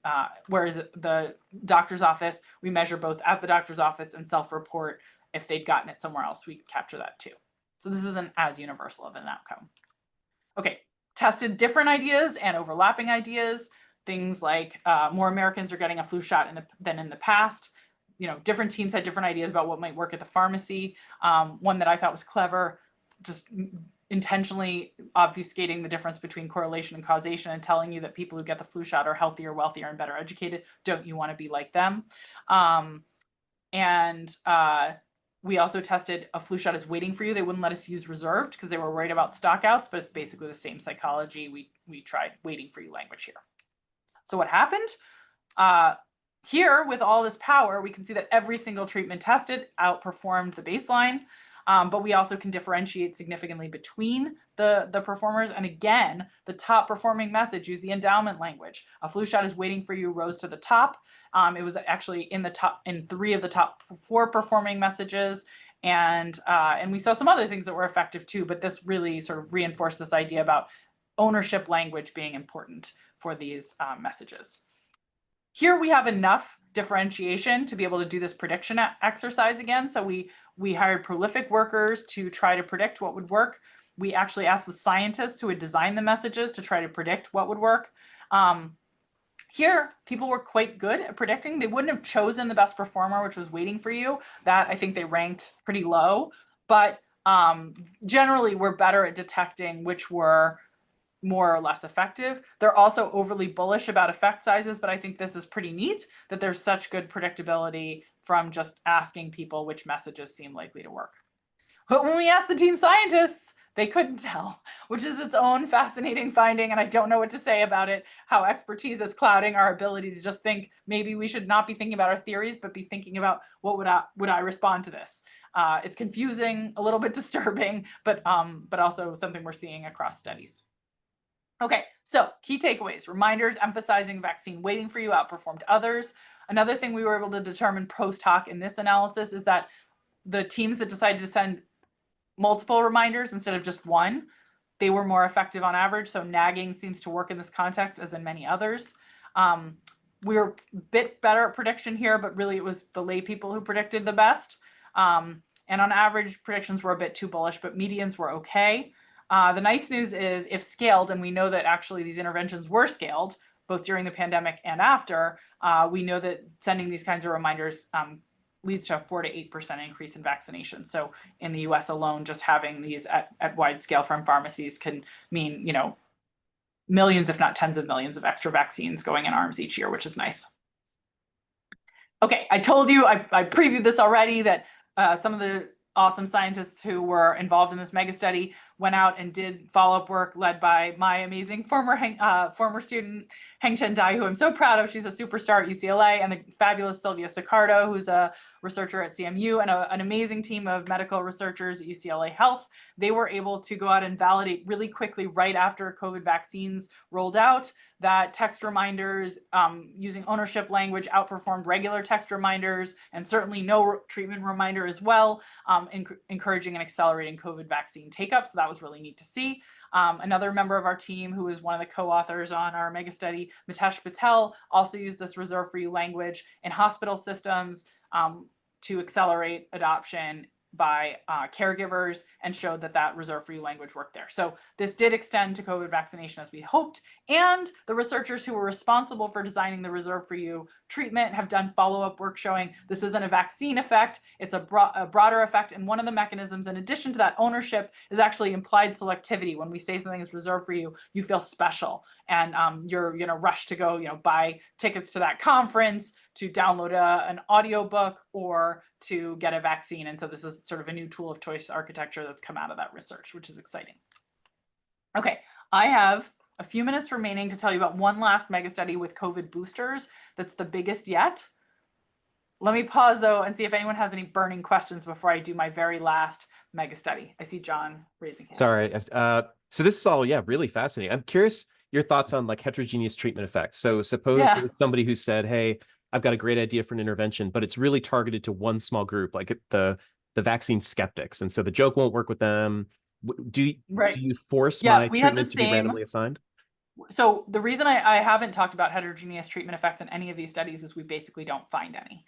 whereas the doctor's office, we measure both at the doctor's office and self-report. If they'd gotten it somewhere else, we capture that too. So this isn't as universal of an outcome. Okay. Tested different ideas and overlapping ideas. Things like more Americans are getting a flu shot than in the past. Different teams had different ideas about what might work at the pharmacy. One that I thought was clever, just intentionally obfuscating the difference between correlation and causation and telling you that people who get the flu shot are healthier, wealthier, and better educated. Don't you want to be like them? We also tested a flu shot is waiting for you. They wouldn't let us use reserved because they were worried about stockouts, but it's basically the same psychology. We tried waiting for you language here. So what happened? Here, with all this power, we can see that every single treatment tested outperformed the baseline, but we also can differentiate significantly between the performers. And again, the top performing message, use the endowment language. A flu shot is waiting for you rose to the top. It was actually in 3 of the top 4 performing messages. And we saw some other things that were effective too, but this really sort of reinforced this idea about ownership language being important for these messages. Here we have enough differentiation to be able to do this prediction exercise again. So we hired prolific workers to try to predict what would work. We actually asked the scientists who had designed the messages to try to predict what would work. Here, people were quite good at predicting. They wouldn't have chosen the best performer, which was waiting for you. That I think they ranked pretty low, but generally we're better at detecting which were more or less effective. They're also overly bullish about effect sizes, but I think this is pretty neat that there's such good predictability from just asking people which messages seem likely to work. But when we asked the team scientists, they couldn't tell, which is its own fascinating finding. And I don't know what to say about it, how expertise is clouding our ability to just think maybe we should not be thinking about our theories, but be thinking about what would I respond to this? It's confusing, a little bit disturbing, but also something we're seeing across studies. Okay, so key takeaways. Reminders emphasizing vaccine waiting for you outperformed others. Another thing we were able to determine post hoc in this analysis is that the teams that decided to send multiple reminders instead of just one, they were more effective on average. So nagging seems to work in this context as in many others. We were a bit better at prediction here, but really it was the lay people who predicted the best. And on average, predictions were a bit too bullish, but medians were okay. The nice news is if scaled, and we know that actually these interventions were scaled both during the pandemic and after, we know that sending these kinds of reminders leads to a 4 to 8% increase in vaccination. So in the US alone, just having these at wide scale from pharmacies can mean, millions, if not tens of millions of extra vaccines going in arms each year, which is nice. Okay, I told you, I previewed this already, that some of the awesome scientists who were involved in this mega study went out and did follow-up work led by my amazing former student, Heng-Chen Dai, who I'm so proud of. She's a superstar at UCLA, and the fabulous Sylvia Sicardo, who's a researcher at CMU, and an amazing team of medical researchers at UCLA Health. They were able to go out and validate really quickly right after COVID vaccines rolled out that text reminders using ownership language outperformed regular text reminders, and certainly no treatment reminder as well, encouraging and accelerating COVID vaccine take-up. So that was really neat to see. Another member of our team who is one of the co-authors on our mega study, Mitesh Patel, also used this reserve for you language in hospital systems to accelerate adoption by caregivers, and showed that reserve for you language worked there. So this did extend to COVID vaccination as we hoped. And the researchers who were responsible for designing the reserve for you treatment have done follow-up work showing this isn't a vaccine effect, it's a broader effect. And one of the mechanisms, in addition to that ownership, is actually implied selectivity. When we say something is reserved for you, you feel special, and you're gonna rush to go, buy tickets to that conference, to download an audiobook, or to get a vaccine. And so this is sort of a new tool of choice architecture that's come out of that research, which is exciting. Okay, I have a few minutes remaining to tell you about one last mega study with COVID boosters that's the biggest yet. Let me pause though and see if anyone has any burning questions before I do my very last mega study. I see John raising hand. Sorry. So this is all, really fascinating. I'm curious your thoughts on like heterogeneous treatment effects. So suppose it was somebody who said, hey, I've got a great idea for an intervention, but it's really targeted to one small group, like the vaccine skeptics. And so the joke won't work with them. Do you force my treatment to be randomly assigned? So the reason I haven't talked about heterogeneous treatment effects in any of these studies is we basically don't find any.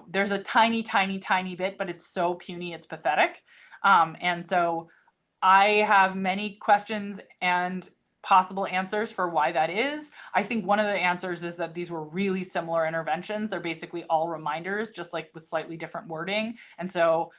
There's a tiny, tiny, tiny bit, but it's so puny, it's pathetic. And so I have many questions and possible answers for why that is. I think one of the answers is that these were really similar interventions. They're basically all reminders, just like with slightly different wording. And so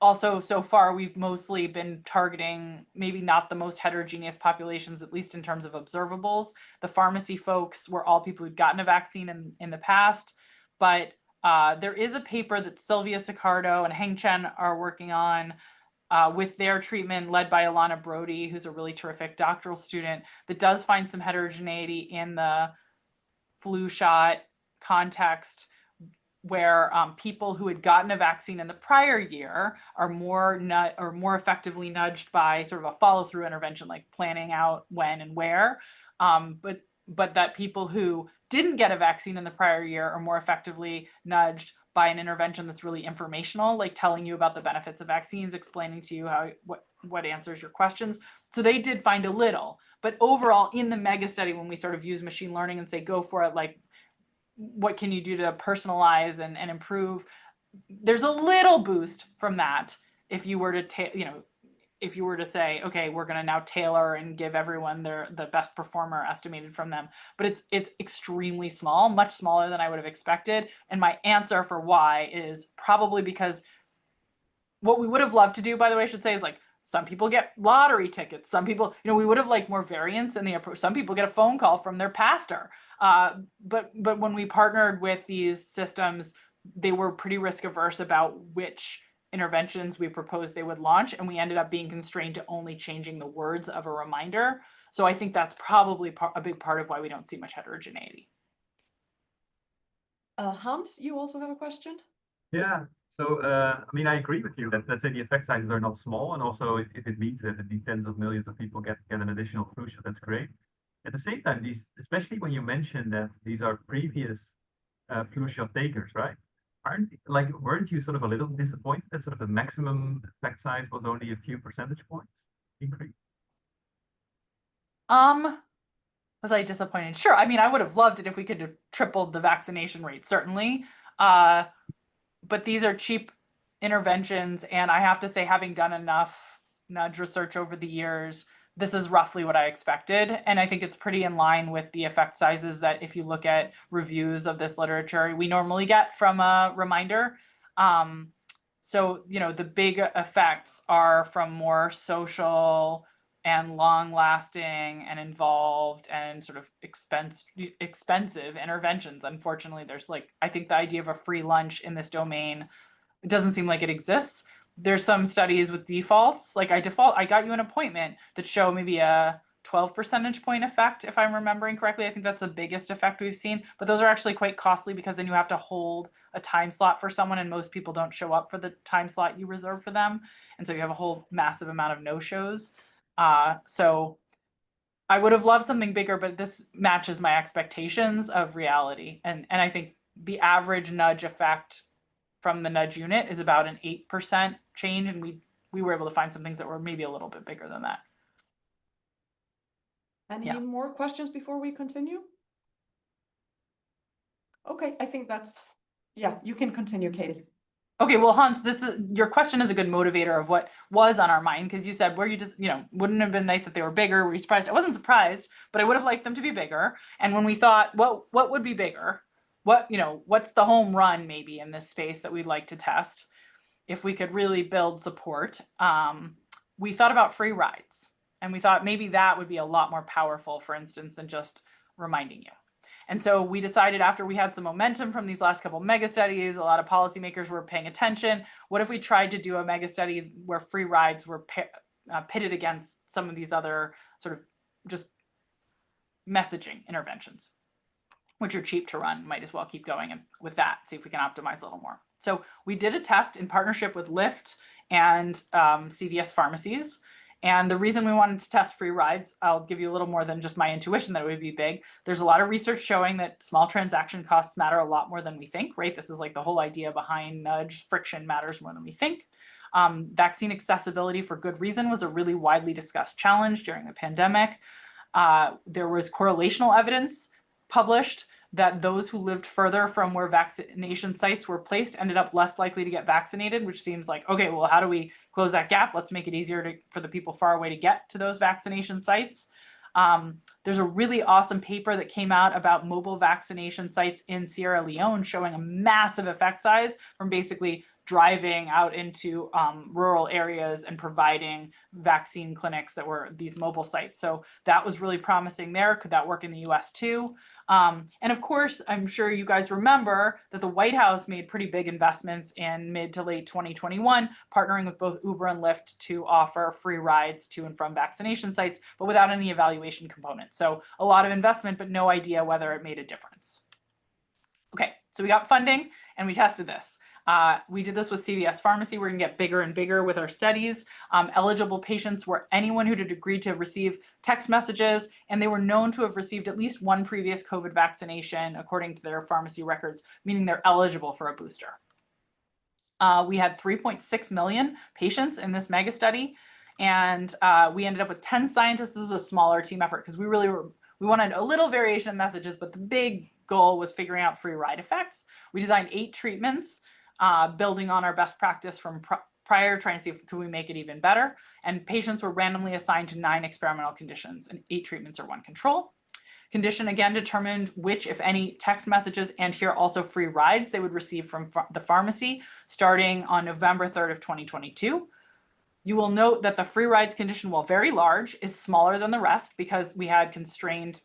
Also, so far, we've mostly been targeting maybe not the most heterogeneous populations, at least in terms of observables. The pharmacy folks were all people who'd gotten a vaccine in the past, but there is a paper that Sylvia Sicardo and Heng Chen are working on with their treatment led by Alana Brody, who's a really terrific doctoral student, that does find some heterogeneity in the flu shot context, where people who had gotten a vaccine in the prior year are more effectively nudged by sort of a follow-through intervention, like planning out when and where. But that people who didn't get a vaccine in the prior year are more effectively nudged by an intervention that's really informational, like telling you about the benefits of vaccines, explaining to you what answers your questions. So they did find a little, but overall in the mega study, when we sort of use machine learning and say, go for it, like, what can you do to personalize and improve? There's a little boost from that if you were to if you were to say, okay, we're going to now tailor and give everyone the best performer estimated from them. But it's extremely small, much smaller than I would have expected. And my answer for why is probably because what we would have loved to do, by the way, I should say, is like, some people get lottery tickets. Some people, we would have liked more variance in the approach. Some people get a phone call from their pastor. But when we partnered with these systems, they were pretty risk averse about which interventions we proposed they would launch. And we ended up being constrained to only changing the words of a reminder. So I think that's probably a big part of why we don't see much heterogeneity. Hans, you also have a question? Yeah. So, I mean, I agree with you that, let's say, the effect sizes are not small, and also if it means that the tens of millions of people get an additional flu shot, that's great. At the same time, especially when you mention that these are previous flu shot takers, right? Weren't you sort of a little disappointed that sort of the maximum effect size was only a few percentage points increase? Was I disappointed? Sure. I mean, I would have loved it if we could have tripled the vaccination rate, certainly. But these are cheap interventions, and I have to say, having done enough nudge research over the years, this is roughly what I expected. And I think it's pretty in line with the effect sizes that, if you look at reviews of this literature, we normally get from a reminder. So, the big effects are from more social and long-lasting and involved and sort of expensive interventions. Unfortunately, there's I think the idea of a free lunch in this domain, it doesn't seem like it exists. There's some studies with defaults, like I got you an appointment, that show maybe a 12 percentage point effect, if I'm remembering correctly. I think that's the biggest effect we've seen, but those are actually quite costly because then you have to hold a time slot for someone, and most people don't show up for the time slot you reserve for them. And so you have a whole massive amount of no-shows. So I would have loved something bigger, but this matches my expectations of reality. And I think the average nudge effect from the nudge unit is about an 8% change. And we were able to find some things that were maybe a little bit bigger than that. Any more questions before we continue? Okay, I think you can continue, Katie. Okay, well, Hans, your question is a good motivator of what was on our mind, because you said, were you just, wouldn't it have been nice if they were bigger? Were you surprised? I wasn't surprised, but I would have liked them to be bigger. And when we thought, what would be bigger? What's the home run maybe in this space that we'd like to test if we could really build support? We thought about free rides, and we thought maybe that would be a lot more powerful, for instance, than just reminding you. And so we decided, after we had some momentum from these last couple mega studies, a lot of policymakers were paying attention. What if we tried to do a mega study where free rides were pitted against some of these other sort of just messaging interventions, which are cheap to run? Might as well keep going and with that, see if we can optimize a little more. So we did a test in partnership with Lyft and CVS pharmacies. And the reason we wanted to test free rides, I'll give you a little more than just my intuition that it would be big. There's a lot of research showing that small transaction costs matter a lot more than we think, right? This is like the whole idea behind nudge. Friction matters more than we think. Vaccine accessibility, for good reason, was a really widely discussed challenge during the pandemic. There was correlational evidence published that those who lived further from where vaccination sites were placed ended up less likely to get vaccinated, which seems like, okay, well, how do we close that gap? Let's make it easier for the people far away to get to those vaccination sites. There's a really awesome paper that came out about mobile vaccination sites in Sierra Leone showing a massive effect size from basically driving out into rural areas and providing vaccine clinics that were these mobile sites. So that was really promising there. Could that work in the US too? And of course, I'm sure you guys remember that the White House made pretty big investments in mid to late 2021, partnering with both Uber and Lyft to offer free rides to and from vaccination sites, but without any evaluation component. So a lot of investment, but no idea whether it made a difference. Okay, so we got funding and we tested this. We did this with CVS Pharmacy. We're gonna get bigger and bigger with our studies. Eligible patients were anyone who had agreed to receive text messages, and they were known to have received at least one previous COVID vaccination according to their pharmacy records, meaning they're eligible for a booster. We had 3.6 million patients in this mega study, and we ended up with 10 scientists. This is a smaller team effort because we wanted a little variation in messages, but the big goal was figuring out free ride effects. We designed 8 treatments, building on our best practice from prior, trying to see if could we make it even better. And patients were randomly assigned to 9 experimental conditions, and 8 treatments or 1 control. Condition again determined which, if any, text messages and here also free rides they would receive from the pharmacy starting on November 3rd of 2022. You will note that the free rides condition, while very large, is smaller than the rest because we had constrained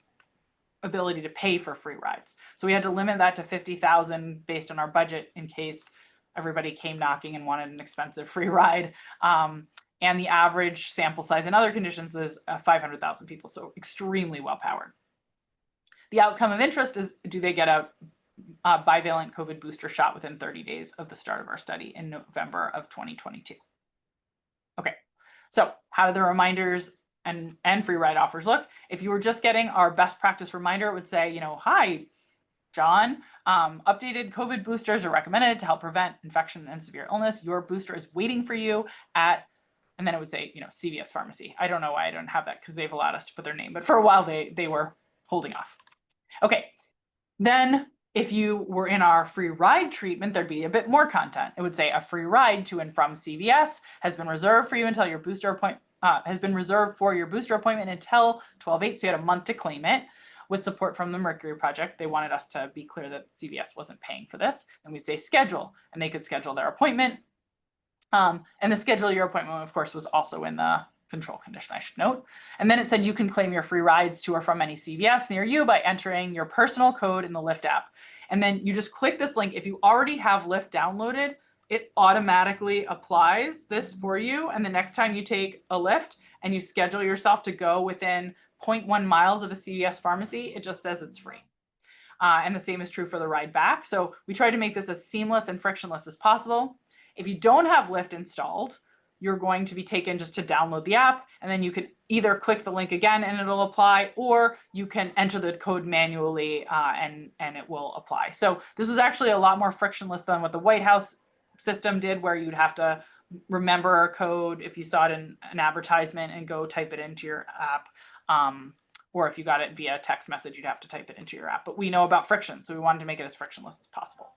ability to pay for free rides. So we had to limit that to 50,000 based on our budget in case everybody came knocking and wanted an expensive free ride. And the average sample size in other conditions is 500,000 people, so extremely well powered. The outcome of interest is, do they get a bivalent COVID booster shot within 30 days of the start of our study in November of 2022? Okay, so how do the reminders and free ride offers look? If you were just getting our best practice reminder, it would say, you know, hi, John, updated COVID boosters are recommended to help prevent infection and severe illness. Your booster is waiting for you at, and then it would say, you know, CVS Pharmacy. I don't know why I don't have that because they've allowed us to put their name, but for a while they were holding off. Okay, then if you were in our free ride treatment, there'd be a bit more content. It would say a free ride to and from CVS has been reserved for you until your booster appointment, has been reserved for your booster appointment until 12/8, so you had a month to claim it. With support from the Mercury Project, they wanted us to be clear that CVS wasn't paying for this. And we'd say schedule, and they could schedule their appointment. And the schedule your appointment, of course, was also in the control condition, I should note. And then it said you can claim your free rides to or from any CVS near you by entering your personal code in the Lyft app. And then you just click this link. If you already have Lyft downloaded, it automatically applies this for you. And the next time you take a Lyft and you schedule yourself to go within 0.1 miles of a CVS pharmacy, it just says it's free. And the same is true for the ride back. So we try to make this as seamless and frictionless as possible. If you don't have Lyft installed, you're going to be taken just to download the app, and then you can either click the link again and it'll apply, or you can enter the code manually and it will apply. So this was actually a lot more frictionless than what the White House system did, where you'd have to remember a code if you saw it in an advertisement and go type it into your app. Or if you got it via text message, you'd have to type it into your app. But we know about friction, so we wanted to make it as frictionless as possible.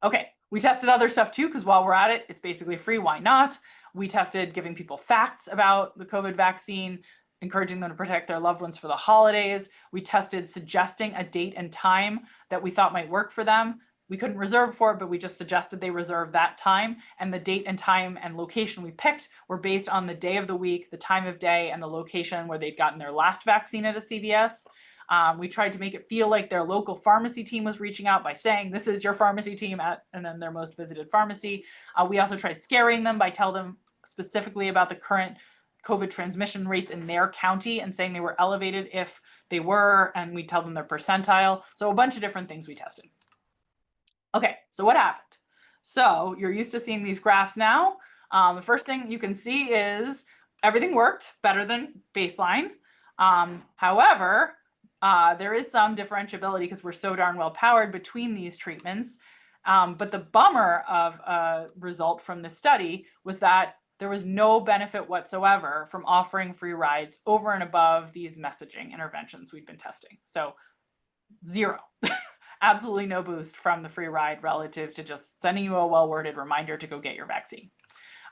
Okay, we tested other stuff too, because while we're at it, it's basically free, why not? We tested giving people facts about the COVID vaccine, encouraging them to protect their loved ones for the holidays. We tested suggesting a date and time that we thought might work for them. We couldn't reserve for it, but we just suggested they reserve that time. And the date and time and location we picked were based on the day of the week, the time of day, and the location where they'd gotten their last vaccine at a CVS. We tried to make it feel like their local pharmacy team was reaching out by saying, this is your pharmacy team at, and then their most visited pharmacy. We also tried scaring them by telling them specifically about the current COVID transmission rates in their county and saying they were elevated if they were, and we tell them their percentile. So a bunch of different things we tested. Okay, so what happened? So you're used to seeing these graphs now. The first thing you can see is everything worked better than baseline. However, there is some differentiability because we're so darn well powered between these treatments. But the bummer of a result from this study was that there was no benefit whatsoever from offering free rides over and above these messaging interventions we've been testing. So zero. Absolutely no boost from the free ride relative to just sending you a well-worded reminder to go get your vaccine.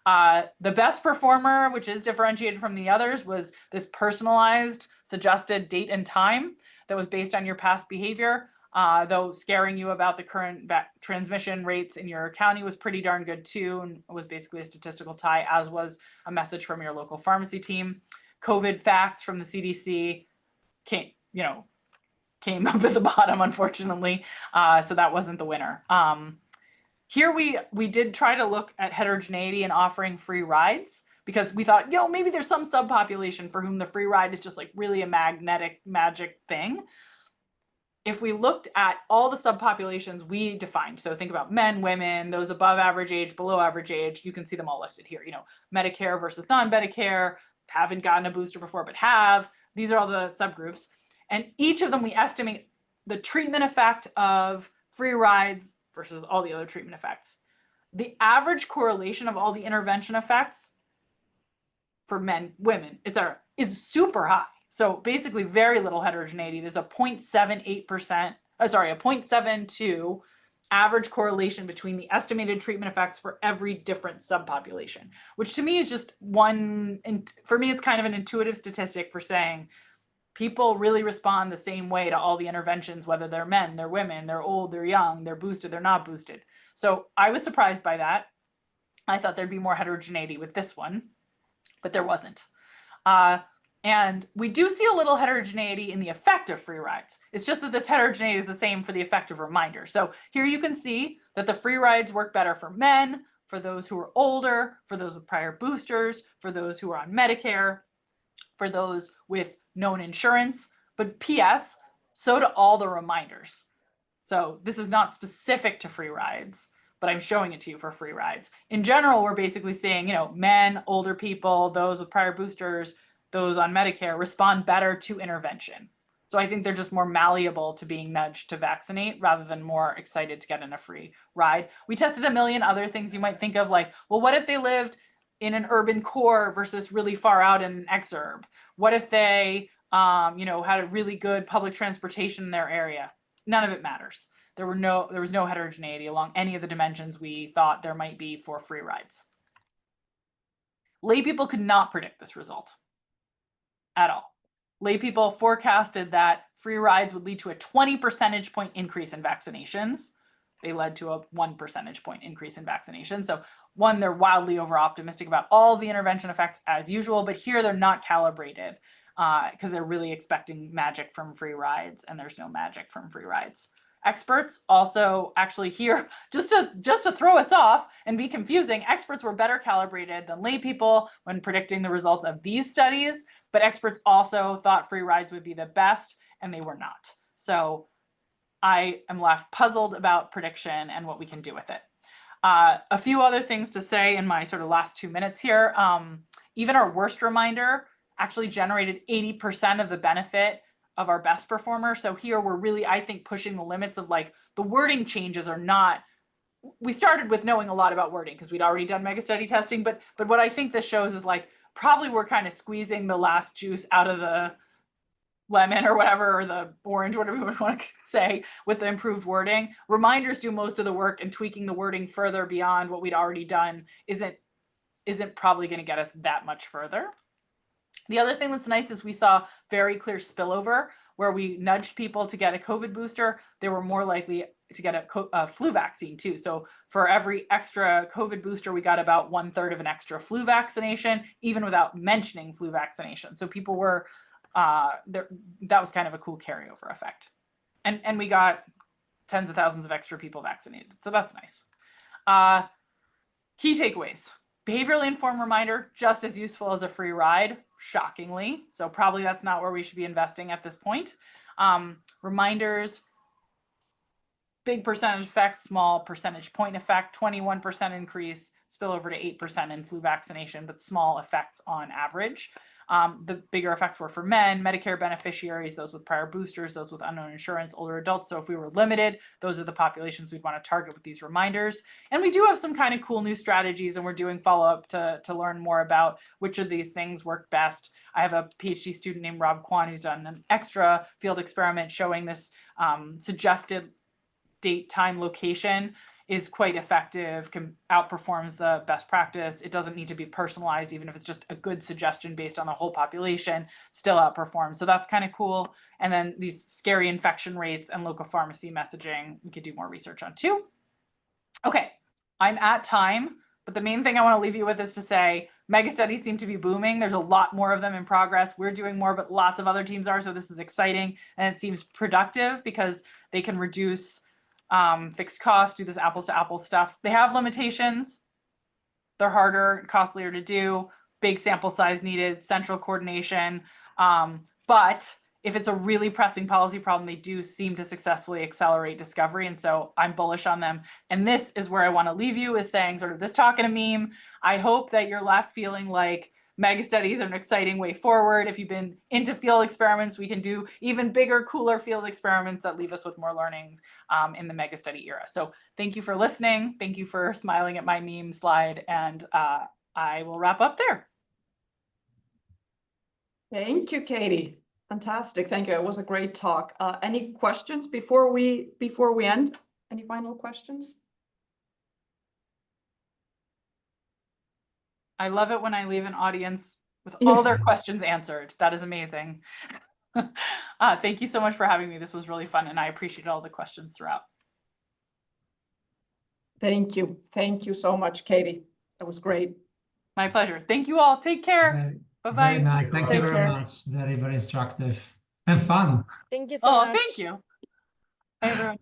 The best performer, which is differentiated from the others, was this personalized suggested date and time that was based on your past behavior. though scaring you about the current transmission rates in your county was pretty darn good too, and was basically a statistical tie, as was a message from your local pharmacy team. COVID facts from the CDC came up at the bottom, unfortunately. So that wasn't the winner. Here we did try to look at heterogeneity and offering free rides, because we thought, maybe there's some subpopulation for whom the free ride is just like really a magic thing. If we looked at all the subpopulations we defined, so think about men, women, those above average age, below average age, you can see them all listed here. Medicare versus non-Medicare, haven't gotten a booster before but have. These are all the subgroups. And each of them, we estimate the treatment effect of free rides versus all the other treatment effects. The average correlation of all the intervention effects for men, women, etc., is super high. So basically very little heterogeneity. There's a 0.72 average correlation between the estimated treatment effects for every different subpopulation, which to me is just one, and for me, it's kind of an intuitive statistic for saying people really respond the same way to all the interventions, whether they're men, they're women, they're old, they're young, they're boosted, they're not boosted. So I was surprised by that. I thought there'd be more heterogeneity with this one, but there wasn't. And we do see a little heterogeneity in the effect of free rides. It's just that this heterogeneity is the same for the effect of reminders. So here you can see that the free rides work better for men, for those who are older, for those with prior boosters, for those who are on Medicare, for those with known insurance. But P.S., so do all the reminders. So this is not specific to free rides, but I'm showing it to you for free rides. In general, we're basically saying, men, older people, those with prior boosters, those on Medicare respond better to intervention. So I think they're just more malleable to being nudged to vaccinate rather than more excited to get in a free ride. We tested a million other things you might think of, like, well, what if they lived in an urban core versus really far out in an exurb? What if they, had a really good public transportation in their area? None of it matters. There was no heterogeneity along any of the dimensions we thought there might be for free rides. Lay people could not predict this result at all. Lay people forecasted that free rides would lead to a 20 percentage point increase in vaccinations. They led to a 1 percentage point increase in vaccinations. So one, they're wildly over optimistic about all the intervention effects as usual, but here they're not calibrated because they're really expecting magic from free rides, and there's no magic from free rides. Experts also actually here, just to throw us off and be confusing, experts were better calibrated than lay people when predicting the results of these studies, but experts also thought free rides would be the best, and they were not. So I am left puzzled about prediction and what we can do with it. A few other things to say in my sort of last 2 minutes here. Even our worst reminder actually generated 80% of the benefit of our best performer. So here we're really, I think, pushing the limits of like the wording changes are not, we started with knowing a lot about wording because we'd already done Megastudy testing, but what I think this shows is like, probably we're kind of squeezing the last juice out of the lemon or whatever, or the orange, whatever you want to say, with the improved wording. Reminders do most of the work, and tweaking the wording further beyond what we'd already done isn't probably going to get us that much further. The other thing that's nice is we saw very clear spillover where we nudged people to get a COVID booster. They were more likely to get a flu vaccine too. So for every extra COVID booster, we got about 1/3 of an extra flu vaccination, even without mentioning flu vaccination. So people were, that was kind of a cool carryover effect. And we got tens of thousands of extra people vaccinated. So that's nice. Key takeaways. Behaviorally informed reminder, just as useful as a free ride, shockingly. So probably that's not where we should be investing at this point. Reminders, big percentage effect, small percentage point effect, 21% increase, spill over to 8% in flu vaccination, but small effects on average. The bigger effects were for men, Medicare beneficiaries, those with prior boosters, those with unknown insurance, older adults. So if we were limited, those are the populations we'd want to target with these reminders. And we do have some kind of cool new strategies, and we're doing follow-up to learn more about which of these things work best. I have a PhD student named Rob Kwan who's done an extra field experiment showing this suggested date, time, location is quite effective, outperforms the best practice. It doesn't need to be personalized, even if it's just a good suggestion based on the whole population, still outperforms. So that's kind of cool. And then these scary infection rates and local pharmacy messaging, we could do more research on too. Okay, I'm at time, but the main thing I want to leave you with is to say, mega studies seem to be booming. There's a lot more of them in progress. We're doing more, but lots of other teams are. So this is exciting. And it seems productive because they can reduce fixed costs, do this apples to apples stuff. They have limitations. They're harder, costlier to do, big sample size needed, central coordination. But if it's a really pressing policy problem, they do seem to successfully accelerate discovery. And so I'm bullish on them. And this is where I want to leave you, is saying sort of this talk in a meme. I hope that you're left feeling like mega studies are an exciting way forward. If you've been into field experiments, we can do even bigger, cooler field experiments that leave us with more learnings in the mega study era. So thank you for listening. Thank you for smiling at my meme slide. And I will wrap up there. Thank you, Katie. Fantastic. Thank you. It was a great talk. Any questions before we end? Any final questions? I love it when I leave an audience with all their questions answered. That is amazing. Thank you so much for having me. This was really fun, and I appreciate all the questions throughout. Thank you. Thank you so much, Katie. That was great. My pleasure. Thank you all. Take care. Bye-bye. Very nice. Thank you Take very care. much. Very, very instructive and fun. Thank you so Oh, much. thank you. Bye, everyone.